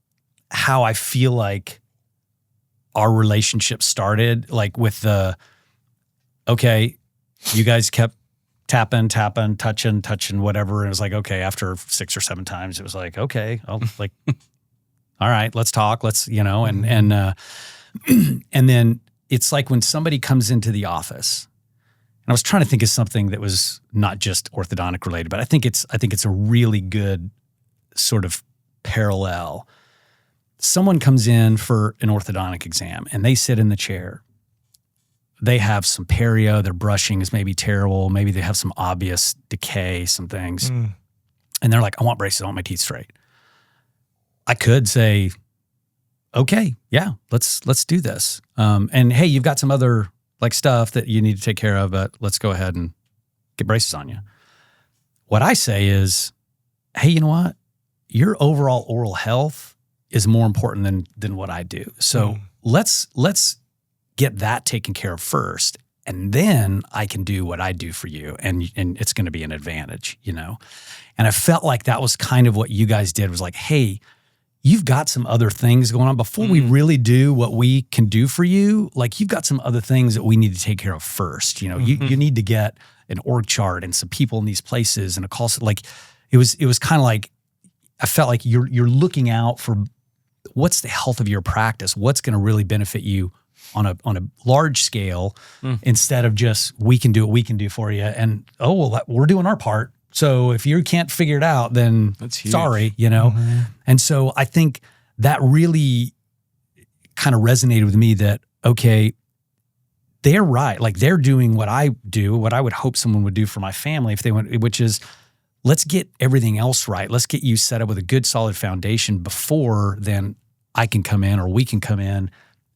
how I feel like our relationship started, like with you guys kept tapping, touching, whatever. And it was like, okay, after 6 or 7 times, it was like, okay, I'll like, all right, let's talk. Let's, and then it's like when somebody comes into the office, and I was trying to think of something that was not just orthodontic related, but I think it's a really good sort of parallel. Someone comes in for an orthodontic exam and they sit in the chair. they have some perio, their brushing is maybe terrible, maybe they have some obvious decay, some things. And they're like, I want braces, I want my teeth straight. I could say, okay, yeah, let's do this. And hey, you've got some other like stuff that you need to take care of, but let's go ahead and get braces on you. What I say is, hey, you know what? Your overall oral health is more important than what I do. So let's get that taken care of first, and then I can do what I do for you, and it's going to be an advantage, you know? And I felt like that was kind of what you guys did, was like, hey, you've got some other things going on. Before we really do what we can do for you, like you've got some other things that we need to take care of first. You know, you need to get an org chart and some people in these places and a call. Like it was kind of like, I felt like you're looking out for what's the health of your practice, what's going to really benefit you on a large scale, instead of just, we can do what we can do for you. And, we're doing our part. So if you can't figure it out, then sorry, you know? And so I think that really kind of resonated with me that, okay, they're right. Like they're doing what I do, what I would hope someone would do for my family if they went, which is, let's get everything else right. Let's get you set up with a good, solid foundation before then I can come in, or we can come in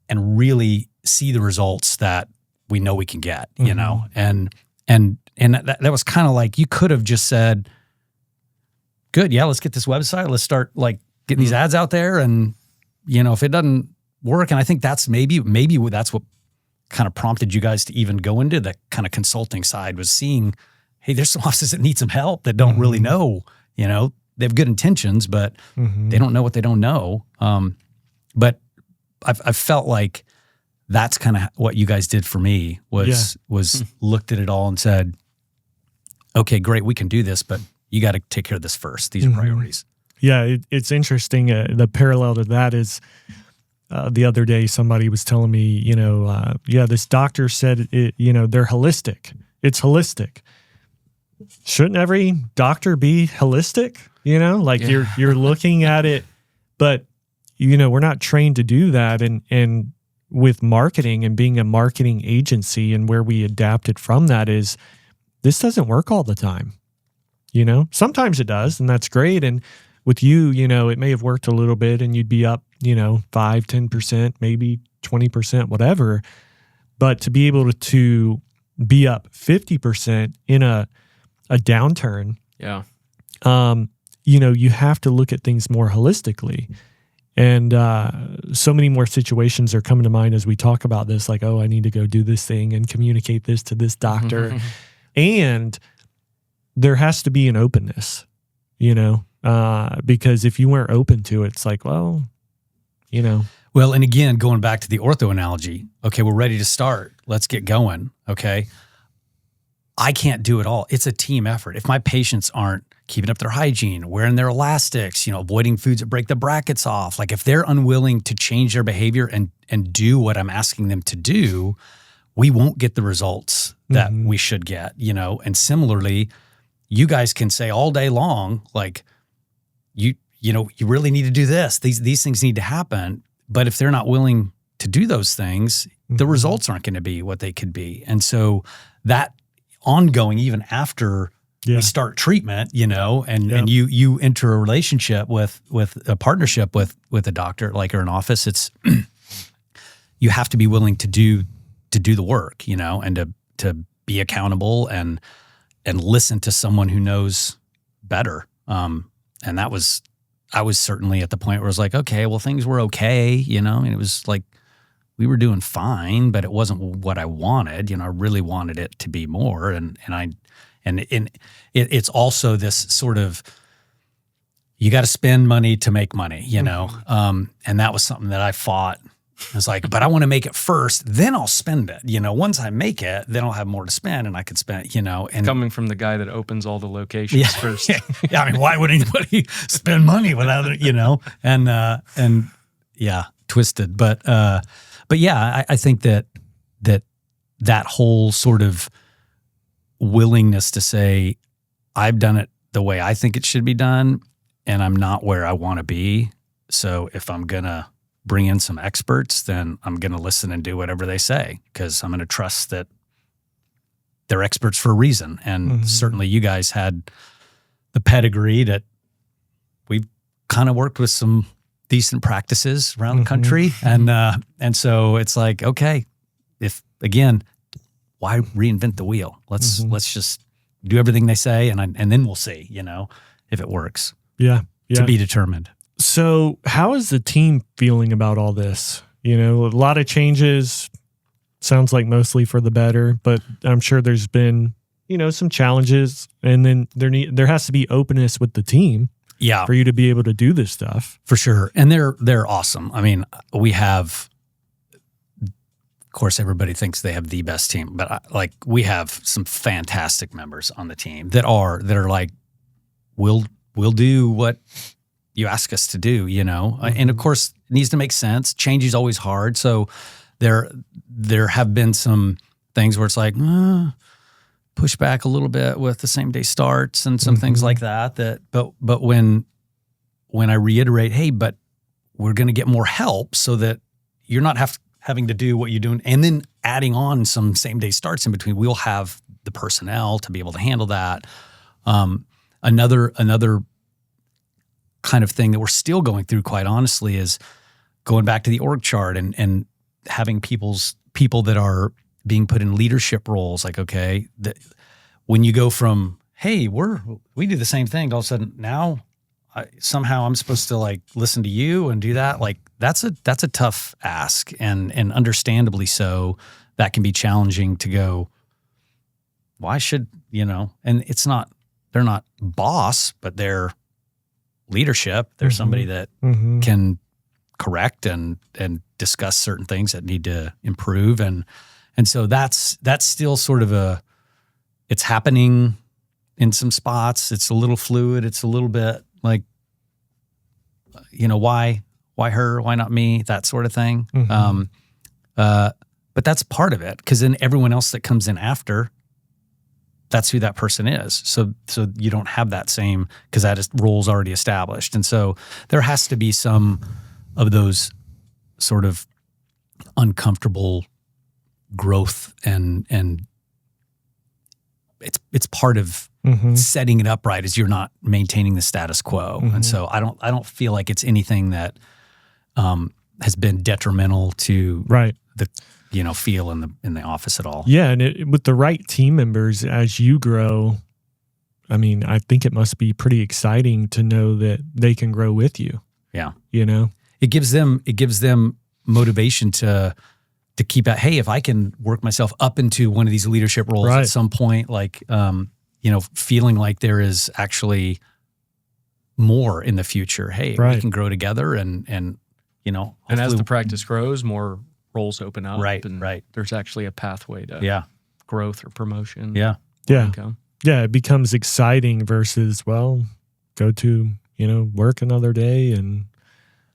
and really see the results that we know we can get, you know? And that was kind of like, you could have just said, good, yeah, let's get this website. Let's start like getting these ads out there. And, you know, if it doesn't work, and I think that's maybe that's what kind of prompted you guys to even go into the kind of consulting side, was seeing, hey, there's some offices that need some help that don't really know, you know, they have good intentions, but they don't know what they don't know. But I felt like that's kind of what you guys did for me, was looked at it all and said, okay, great, we can do this, but you got to take care of this first. These are priorities. Yeah, it's interesting. The parallel to that is the other day somebody was telling me, you know, this doctor said, you know, they're holistic. It's holistic. Shouldn't every doctor be holistic? You know, like you're looking at it, but you know, we're not trained to do that. And with marketing and being a marketing agency, and where we adapted from that is, this doesn't work all the time. You know, sometimes it does, and that's great. And with you, you know, it may have worked a little bit and you'd be up, you know, 5, 10%, maybe 20%, whatever. But to be able to be up 50% in a downturn, you know, you have to look at things more holistically. And so many more situations are coming to mind as we talk about this, like, oh, I need to go do this thing and communicate this to this doctor. And there has to be an openness, you know, because if you weren't open to it, it's like, well, you know. Well, and again, going back to the ortho analogy, okay, we're ready to start. Let's get going, okay? I can't do it all. It's a team effort. If my patients aren't keeping up their hygiene, wearing their elastics, you know, avoiding foods that break the brackets off, like if they're unwilling to change their behavior and do what I'm asking them to do, we won't get the results that we should get, you know? And similarly, you guys can say all day long, like, you know, you really need to do this. These things need to happen. But if they're not willing to do those things, the results aren't going to be what they could be. And so that ongoing, even after we start treatment, you know, and you enter a relationship with a partnership with a doctor, like, or an office, it's, you have to be willing to do the work, you know, and to be accountable and listen to someone who knows better. And I was certainly at the point where I was like, okay, well, things were okay, you know, and it was like, we were doing fine, but it wasn't what I wanted. You know, I really wanted it to be more. And it's also this sort of, you got to spend money to make money, you know? And that was something that I fought. I was like, but I want to make it first, then I'll spend it. You know, once I make it, then I'll have more to spend and I could spend, you know. And coming from the guy that opens all the locations first. Yeah, I mean, why would anybody spend money without it, you know? And yeah, twisted. But yeah, I think that whole sort of willingness to say, I've done it the way I think it should be done, and I'm not where I want to be. So if I'm gonna bring in some experts, then I'm going to listen and do whatever they say, because I'm going to trust that they're experts for a reason. And certainly you guys had the pedigree that we've kind of worked with some decent practices around the country. And so it's like, okay, if again, why reinvent the wheel? Let's just do everything they say, and then we'll see, if it works. Yeah. To be determined. So how is the team feeling about all this? A lot of changes, sounds like mostly for the better, but I'm sure there's been, some challenges, and then there has to be openness with the team. Yeah. For you to be able to do this stuff. For sure. And they're awesome. I mean, we have, of course, everybody thinks they have the best team, but we have some fantastic members on the team that are like, we'll do what you ask us to do, and of course it needs to make sense. Change is always hard. So there have been some things where it's like, push back a little bit with the same day starts and some things like that, but when I reiterate, hey, but we're going to get more help so that you're not having to do what you're doing, and then adding on some same day starts in between, we'll have the personnel to be able to handle that. Another kind of thing that we're still going through, quite honestly, is going back to the org chart and having people that are being put in leadership roles. Like, okay, when you go from, hey, we do the same thing, all of a sudden now somehow I'm supposed to listen to you and do that. Like that's a tough ask, and understandably so. That can be challenging to go, why should, and they're not boss, but they're leadership. They're somebody that can correct and discuss certain things that need to improve. And so that's still sort of it's happening in some spots. It's a little fluid. It's a little bit like, why her? Why not me? That sort of thing. But that's part of it, because then everyone else that comes in after, that's who that person is. So you don't have that same, because that role's already established. And so there has to be some of those sort of uncomfortable growth, and it's part of setting it up right, is you're not maintaining the status quo. And so I don't feel like it's anything that has been detrimental to the feel in the office at all. Yeah, and with the right team members, as you grow, I mean, I think it must be pretty exciting to know that they can grow with you. Yeah, it gives them motivation to keep at. Hey, if I can work myself up into one of these leadership roles at some point, feeling like there is actually more in the future. Hey, we can grow together, and and as the practice grows, more roles open up. Right. There's actually a pathway to growth or promotion. Yeah. Income. Yeah. It becomes exciting versus, go to, work another day and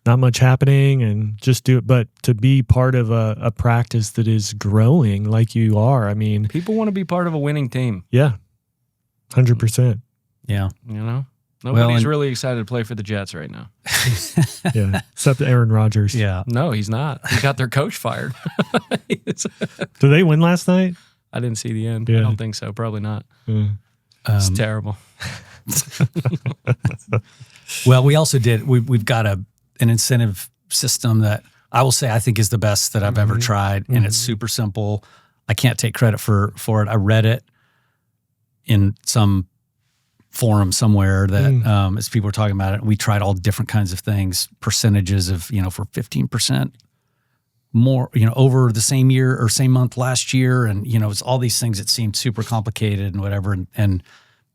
not much happening and just do it. But to be part of a practice that is growing like you are, I mean, people want to be part of a winning team. Yeah. 100%. Yeah. Nobody's really excited to play for the Jets right now. Yeah, except Aaron Rodgers. Yeah. No, he's not. He got their coach fired. Did they win last night? I didn't see the end. Yeah. I don't think so. Probably not. It's terrible. Well, we also did. We've got an incentive system that I will say I think is the best that I've ever tried, and it's super simple. I can't take credit for it. I read it in some forum somewhere that as people were talking about it, we tried all different kinds of things, percentages of, for 15% more, over the same year or same month last year. And, it's all these things that seemed super complicated and whatever. And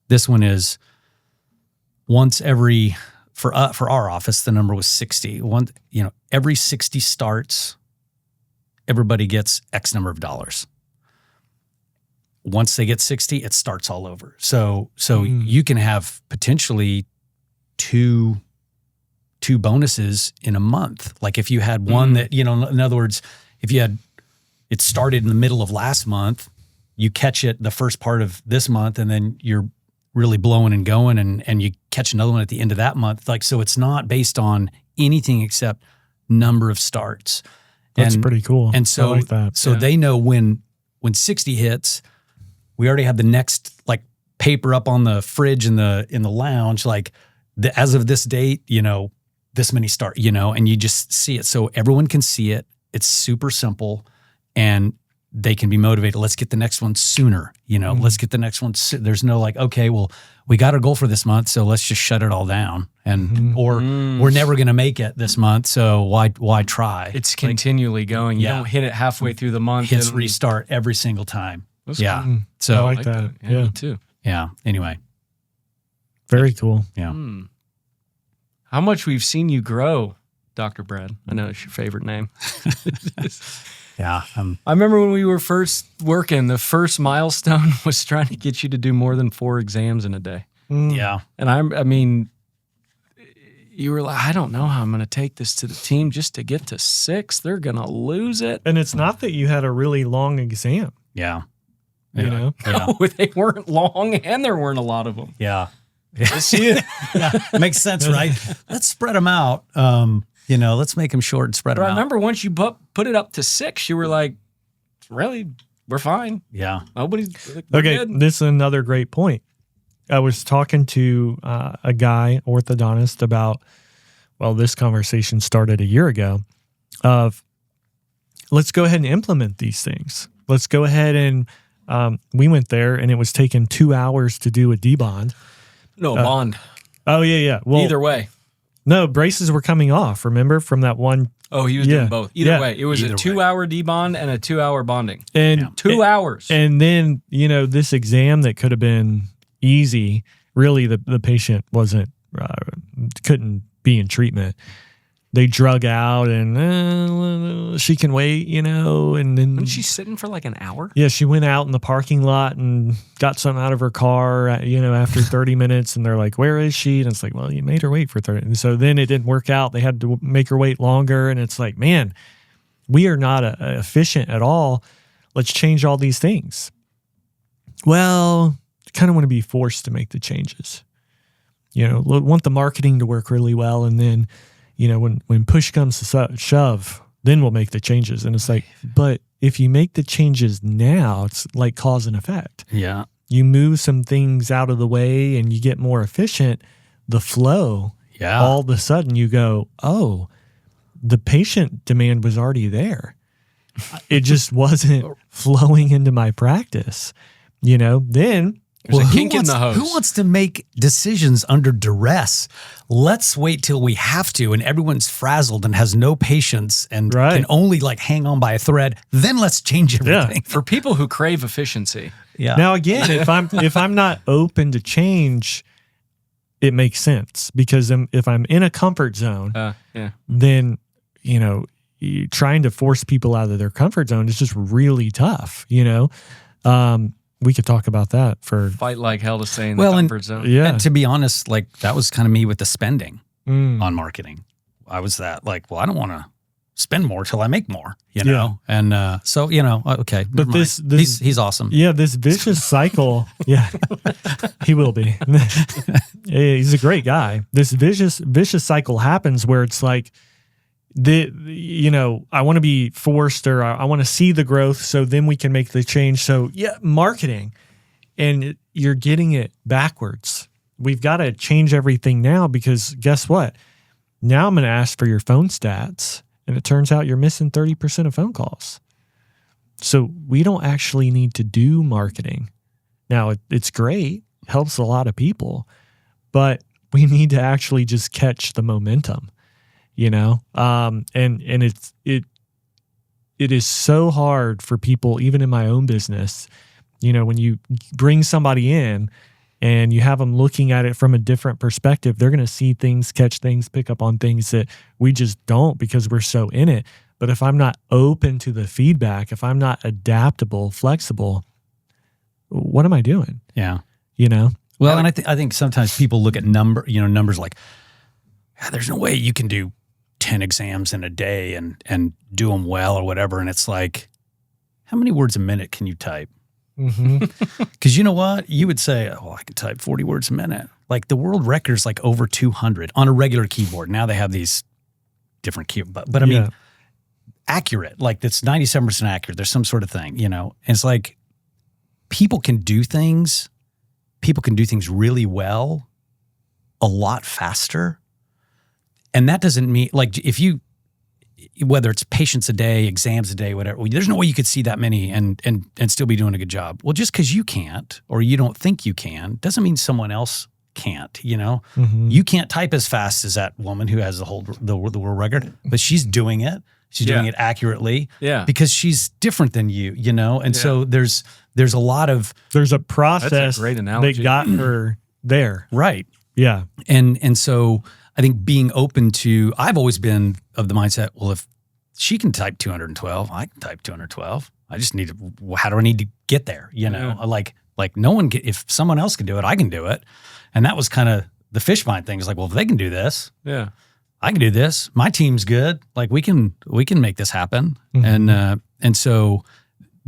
this one is once every, for our office, the number was 60. Every 60 starts, everybody gets X number of dollars. Once they get 60, it starts all over. So you can have potentially two bonuses in a month. Like if you had one that, in other words, if you had, it started in the middle of last month, you catch it the first part of this month, and then you're really blowing and going, and you catch another one at the end of that month. So it's not based on anything except number of starts. That's pretty cool. And so, I like that. So they know when 60 hits, we already have the next like paper up on the fridge in the lounge, like as of this date, this many start, and you just see it. So everyone can see it. It's super simple and they can be motivated. Let's get the next one sooner, let's get the next one. There's no like, okay, well, we got our goal for this month, so let's just shut it all down. And, or we're never going to make it this month. So why try? It's continually going. You don't hit it halfway through the month. Hits restart every single time. That's yeah. Cool. So I like that. Yeah, me too. Yeah. Anyway. Very cool. Yeah. How much we've seen you grow, Dr. Brad. I know it's your favorite name. Yeah. I remember when we were first working, the first milestone was trying to get you to do more than 4 exams in a day. Yeah. And I mean, you were like, I don't know how I'm going to take this to the team just to get to 6. They're going to lose it. And it's not that you had a really long exam. Yeah. You know? Yeah. No, they weren't long and there weren't a lot of them. Yeah. Yeah. Makes sense, right? Let's spread them out. Let's make them short and spread them out. I remember once you put it up to 6, you were like, really? We're fine. Yeah. Nobody's Okay. good. This is another great point. I was talking to a guy, orthodontist, about, this conversation started a year ago, of let's go ahead and implement these things. Let's go ahead and we went there and it was taking 2 hours to do a debond. No, a bond. Oh, yeah. Well, Either way. No, braces were coming off, remember, from that one. Oh, he was doing both. Either way. It was a 2-hour debond and a 2-hour bonding. And 2 hours. And then, this exam that could have been easy, really the patient couldn't be in treatment. They drug out and she can wait, and then. Wasn't she sitting for like an hour? Yeah, she went out in the parking lot and got something out of her car, after 30 minutes. And they're like, where is she? And it's like, well, you made her wait for 30. And so then it didn't work out. They had to make her wait longer. And it's like, man, we are not efficient at all. Let's change all these things. Well, I kind of want to be forced to make the changes. Want the marketing to work really well. And then, when push comes to shove, then we'll make the changes. And it's like, but if you make the changes now, it's like cause and effect. Yeah. You move some things out of the way and you get more efficient. The flow, all of a sudden you go, oh, the patient demand was already there. It just wasn't flowing into my practice. Then there's a kink in the hose. Who wants to make decisions under duress? Let's wait till we have to and everyone's frazzled and has no patience and can only like hang on by a thread. Then let's change everything. For people who crave efficiency. Yeah. Now again, if I'm not open to change, it makes sense, because if I'm in a comfort zone, then trying to force people out of their comfort zone is just really tough. We could talk about that for fight like hell to stay in the comfort zone. Yeah. And to be honest, like that was kind of me with the spending on marketing. I was that like, well, I don't want to spend more till I make more, know? And so, okay. But he's awesome. Yeah, this vicious cycle. Yeah, he will be. He's a great guy. This vicious cycle happens where it's like, I want to be forced, or I want to see the growth, so then we can make the change. So marketing, and you're getting it backwards. We've got to change everything now, because guess what? Now I'm going to ask for your phone stats, and it turns out you're missing 30% of phone calls. So we don't actually need to do marketing. Now it's great, helps a lot of people, but we need to actually just catch the momentum. And it is so hard for people, even in my own business, when you bring somebody in and you have them looking at it from a different perspective, they're going to see things, catch things, pick up on things that we just don't, because we're so in it. But if I'm not open to the feedback, if I'm not adaptable, flexible, what am I doing? Yeah. Well, and I think sometimes people look at numbers like, there's no way you can do 10 exams in a day and do them well or whatever. And it's like, how many words a minute can you type? Because you know what? You would say, I can type 40 words a minute. Like the world record is like over 200 on a regular keyboard. Now they have these different key, but I mean, accurate, like that's 97% accurate. There's some sort of thing, you know, and it's like people can do things really well a lot faster. And that doesn't mean like whether it's patients a day, exams a day, whatever, there's no way you could see that many and still be doing a good job. Well, just because you can't or you don't think you can doesn't mean someone else can't, you know? Mm-hmm. You can't type as fast as that woman who has the world record, but she's doing it. She's doing it accurately because she's different than you, you know? And so there's a lot of... There's a process That's a great analogy. that got her there. Right. Yeah. And so I think being open to... I've always been of the mindset, well, if she can type 212, I can type 212. I just need to... How do I need to get there? You know? Like no one can... If someone else can do it, I can do it. And that was kind of the fishbone thing. It's like, well, if they can do this... Yeah. I can do this. My team's good. Like we can make this happen. Mm-hmm. And so,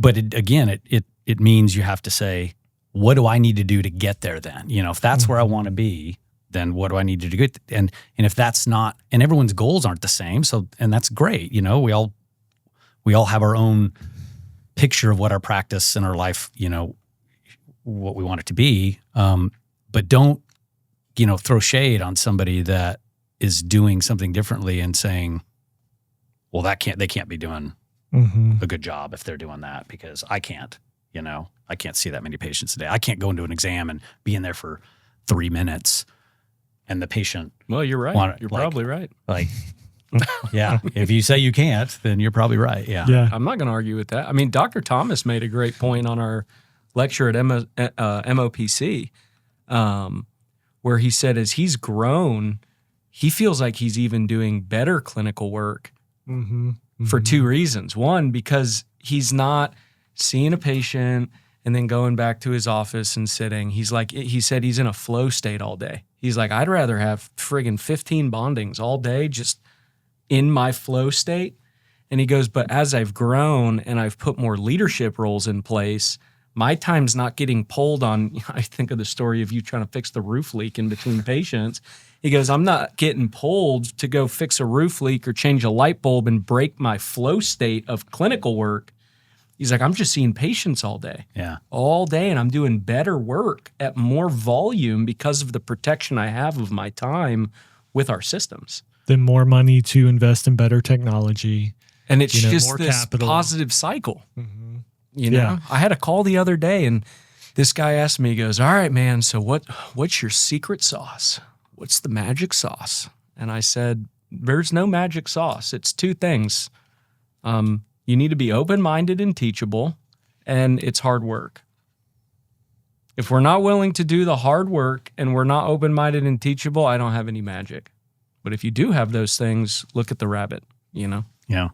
but it means you have to say, what do I need to do to get there then? You know, if that's where I want to be, then what do I need to do? And if that's not, and everyone's goals aren't the same. So, and that's great. You know, we all have our own picture of what our practice and our life, you know, what we want it to be. But don't, you know, throw shade on somebody that is doing something differently and saying, well, they can't be doing a good job if they're doing that because I can't, you know, I can't see that many patients a day. I can't go into an exam and be in there for 3 minutes and the patient. Well, you're right. You're probably right. Like, yeah, if you say you can't, then you're probably right. Yeah. I'm not going to argue with that. I mean, Dr. Thomas made a great point on our lecture at MOPC where he said as he's grown, he feels like he's even doing better clinical work for 2 reasons. One, because he's not seeing a patient and then going back to his office and sitting. He said he's in a flow state all day. He's like, I'd rather have friggin' 15 bondings all day just in my flow state. And he goes, but as I've grown and I've put more leadership roles in place, my time's not getting pulled on. I think of the story of you trying to fix the roof leak in between patients. He goes, I'm not getting pulled to go fix a roof leak or change a light bulb and break my flow state of clinical work. He's like, I'm just seeing patients all day. Yeah. All day, and I'm doing better work at more volume because of the protection I have of my time with our systems. Then more money to invest in better technology. And it's just this positive cycle. Mm-hmm. You know, I had a call the other day, and this guy asked me, he goes, all right, man, so what's your secret sauce? What's the magic sauce? And I said, there's no magic sauce. It's 2 things. You need to be open-minded and teachable, and it's hard work. If we're not willing to do the hard work and we're not open-minded and teachable, I don't have any magic. But if you do have those things, look at the rabbit, you know? Yeah.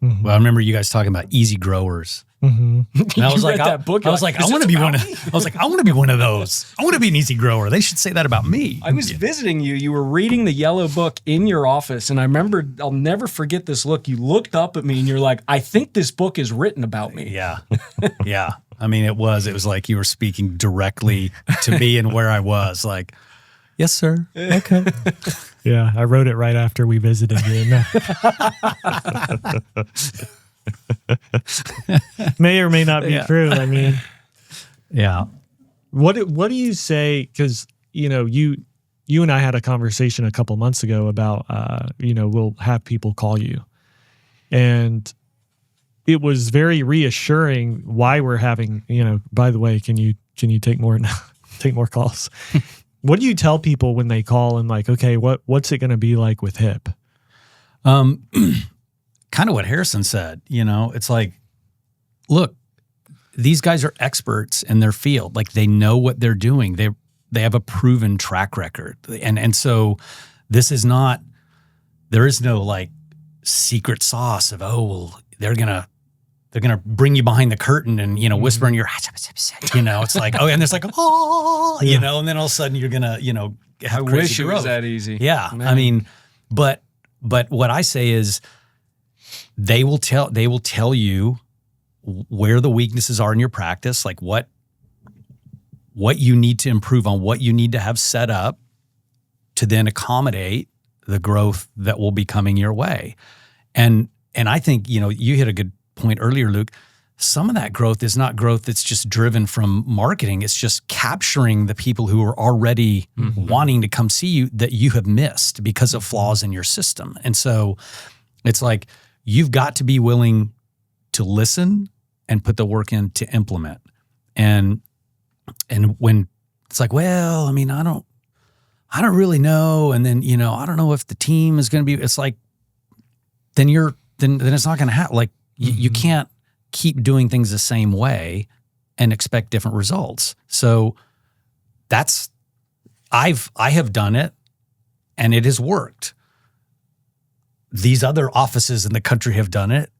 Mm-hmm. Well, I remember you guys talking about easy growers. Mm-hmm. And I was like, I want to be one of. I was like, I want to be one of those. I want to be an easy grower. They should say that about me. I was visiting you. You were reading the yellow book in your office, and I remember. I'll never forget this look. You looked up at me, and you're like, "I think this book is written about me." Yeah, yeah. I mean, it was like you were speaking directly to me and where I was. Like, yes, sir. Okay. Yeah, I wrote it right after we visited you. May or may not be true. I mean, yeah. What do you say? Because you know, you and I had a conversation a couple months ago about we'll have people call you, and it was very reassuring why we're having. By the way, can you take more calls? What do you tell people when they call and like, okay, what's it going to be like with hip? Kind of what Harrison said, it's like, look, these guys are experts in their field. Like they know what they're doing. They have a proven track record. And so this is not, there is no like secret sauce of, they're going to bring you behind the curtain and, whisper in your, it's like, and there's like, and then all of a sudden you're going to, have I wish it was that easy. Yeah. Man. I mean, but what I say is they will tell you where the weaknesses are in your practice, like what you need to improve on, what you need to have set up to then accommodate the growth that will be coming your way. And I think, you hit a good point earlier, Luke. Some of that growth is not growth that's just driven from marketing. It's just capturing the people who are already wanting to come see you that you have missed because of flaws in your system. And so it's like, you've got to be willing to listen and put the work in to implement. And when it's like, well, I mean, I don't really know. And then, I don't know if the team is going to be, it's like, then it's not going to happen. Like you can't keep doing things the same way and expect different results. So I have done it and it has worked. These other offices in the country have done it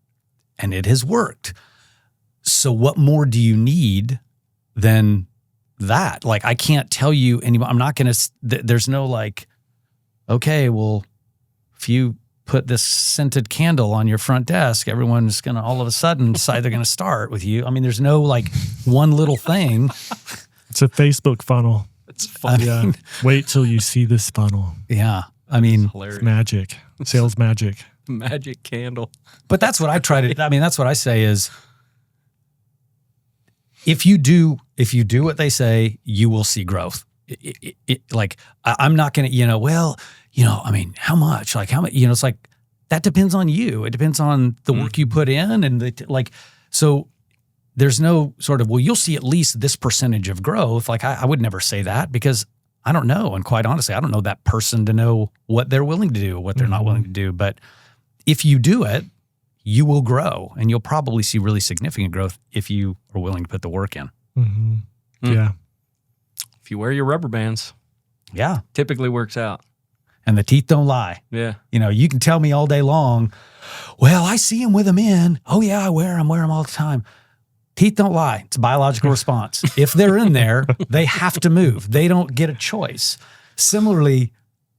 and it has worked. So what more do you need than that? Like, I can't tell you anymore. I'm not going to, there's no like, okay, well, if you put this scented candle on your front desk, everyone's going to all of a sudden decide they're going to start with you. I mean, there's no like one little thing. It's a Facebook funnel. It's fun. Yeah. Wait till you see this funnel. Yeah. I mean, it's magic. Sales magic. Magic candle. But that's what I try to, that's what I say is, if you do what they say, you will see growth. Like, I'm not going to, I mean, how much? Like, how much? It's like, that depends on you. It depends on the work you put in. And so there's no sort of, well, you'll see at least this percentage of growth. Like, I would never say that because I don't know. And quite honestly, I don't know that person to know what they're willing to do, what they're not willing to do. But if you do it, you will grow, and you'll probably see really significant growth if you are willing to put the work in. Yeah. If you wear your rubber bands, typically works out. And the teeth don't lie. Yeah. You can tell me all day long, well, I see them with them in. Oh yeah, I wear them all the time. Teeth don't lie. It's a biological response. If they're in there, they have to move. They don't get a choice. Similarly,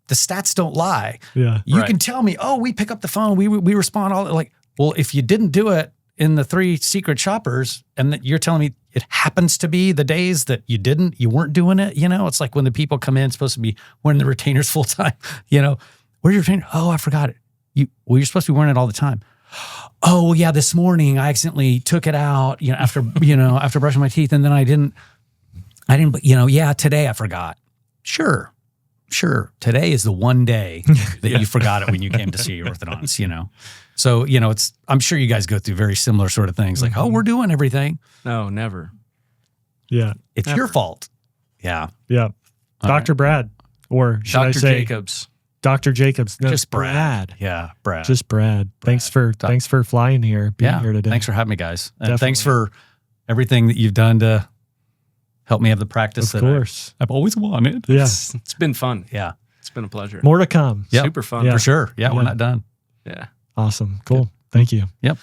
the stats don't lie. Yeah. You can tell me, oh, we pick up the phone, we respond all like, well, if you didn't do it in the 3 secret shoppers and that you're telling me it happens to be the days that you weren't doing it, it's like when the people come in, supposed to be wearing the retainers full time, where's your retainer? Oh, I forgot it. You're supposed to be wearing it all the time. Oh, well, yeah, this morning I accidentally took it out, after brushing my teeth, and then I didn't, today I forgot. Sure. Today is the one day that you forgot it when you came to see your orthodontist, So, I'm sure you guys go through very similar sort of things like, oh, we're doing everything. No, never. Yeah. It's your fault. Yeah. Yeah. Dr. Brad, or should I say Jacobs. Dr. Jacobs. No, just Brad. Yeah, Brad. Just Brad. Thanks for flying here, being here today. Thanks for having me, guys. And thanks for everything that you've done to help me have the practice of course. I've always wanted. Yeah. It's been fun. Yeah. It's been a pleasure. More to come. Yep. Super fun. For sure. Yeah, we're not done. Yeah. Awesome. Cool. Thank you. Yep.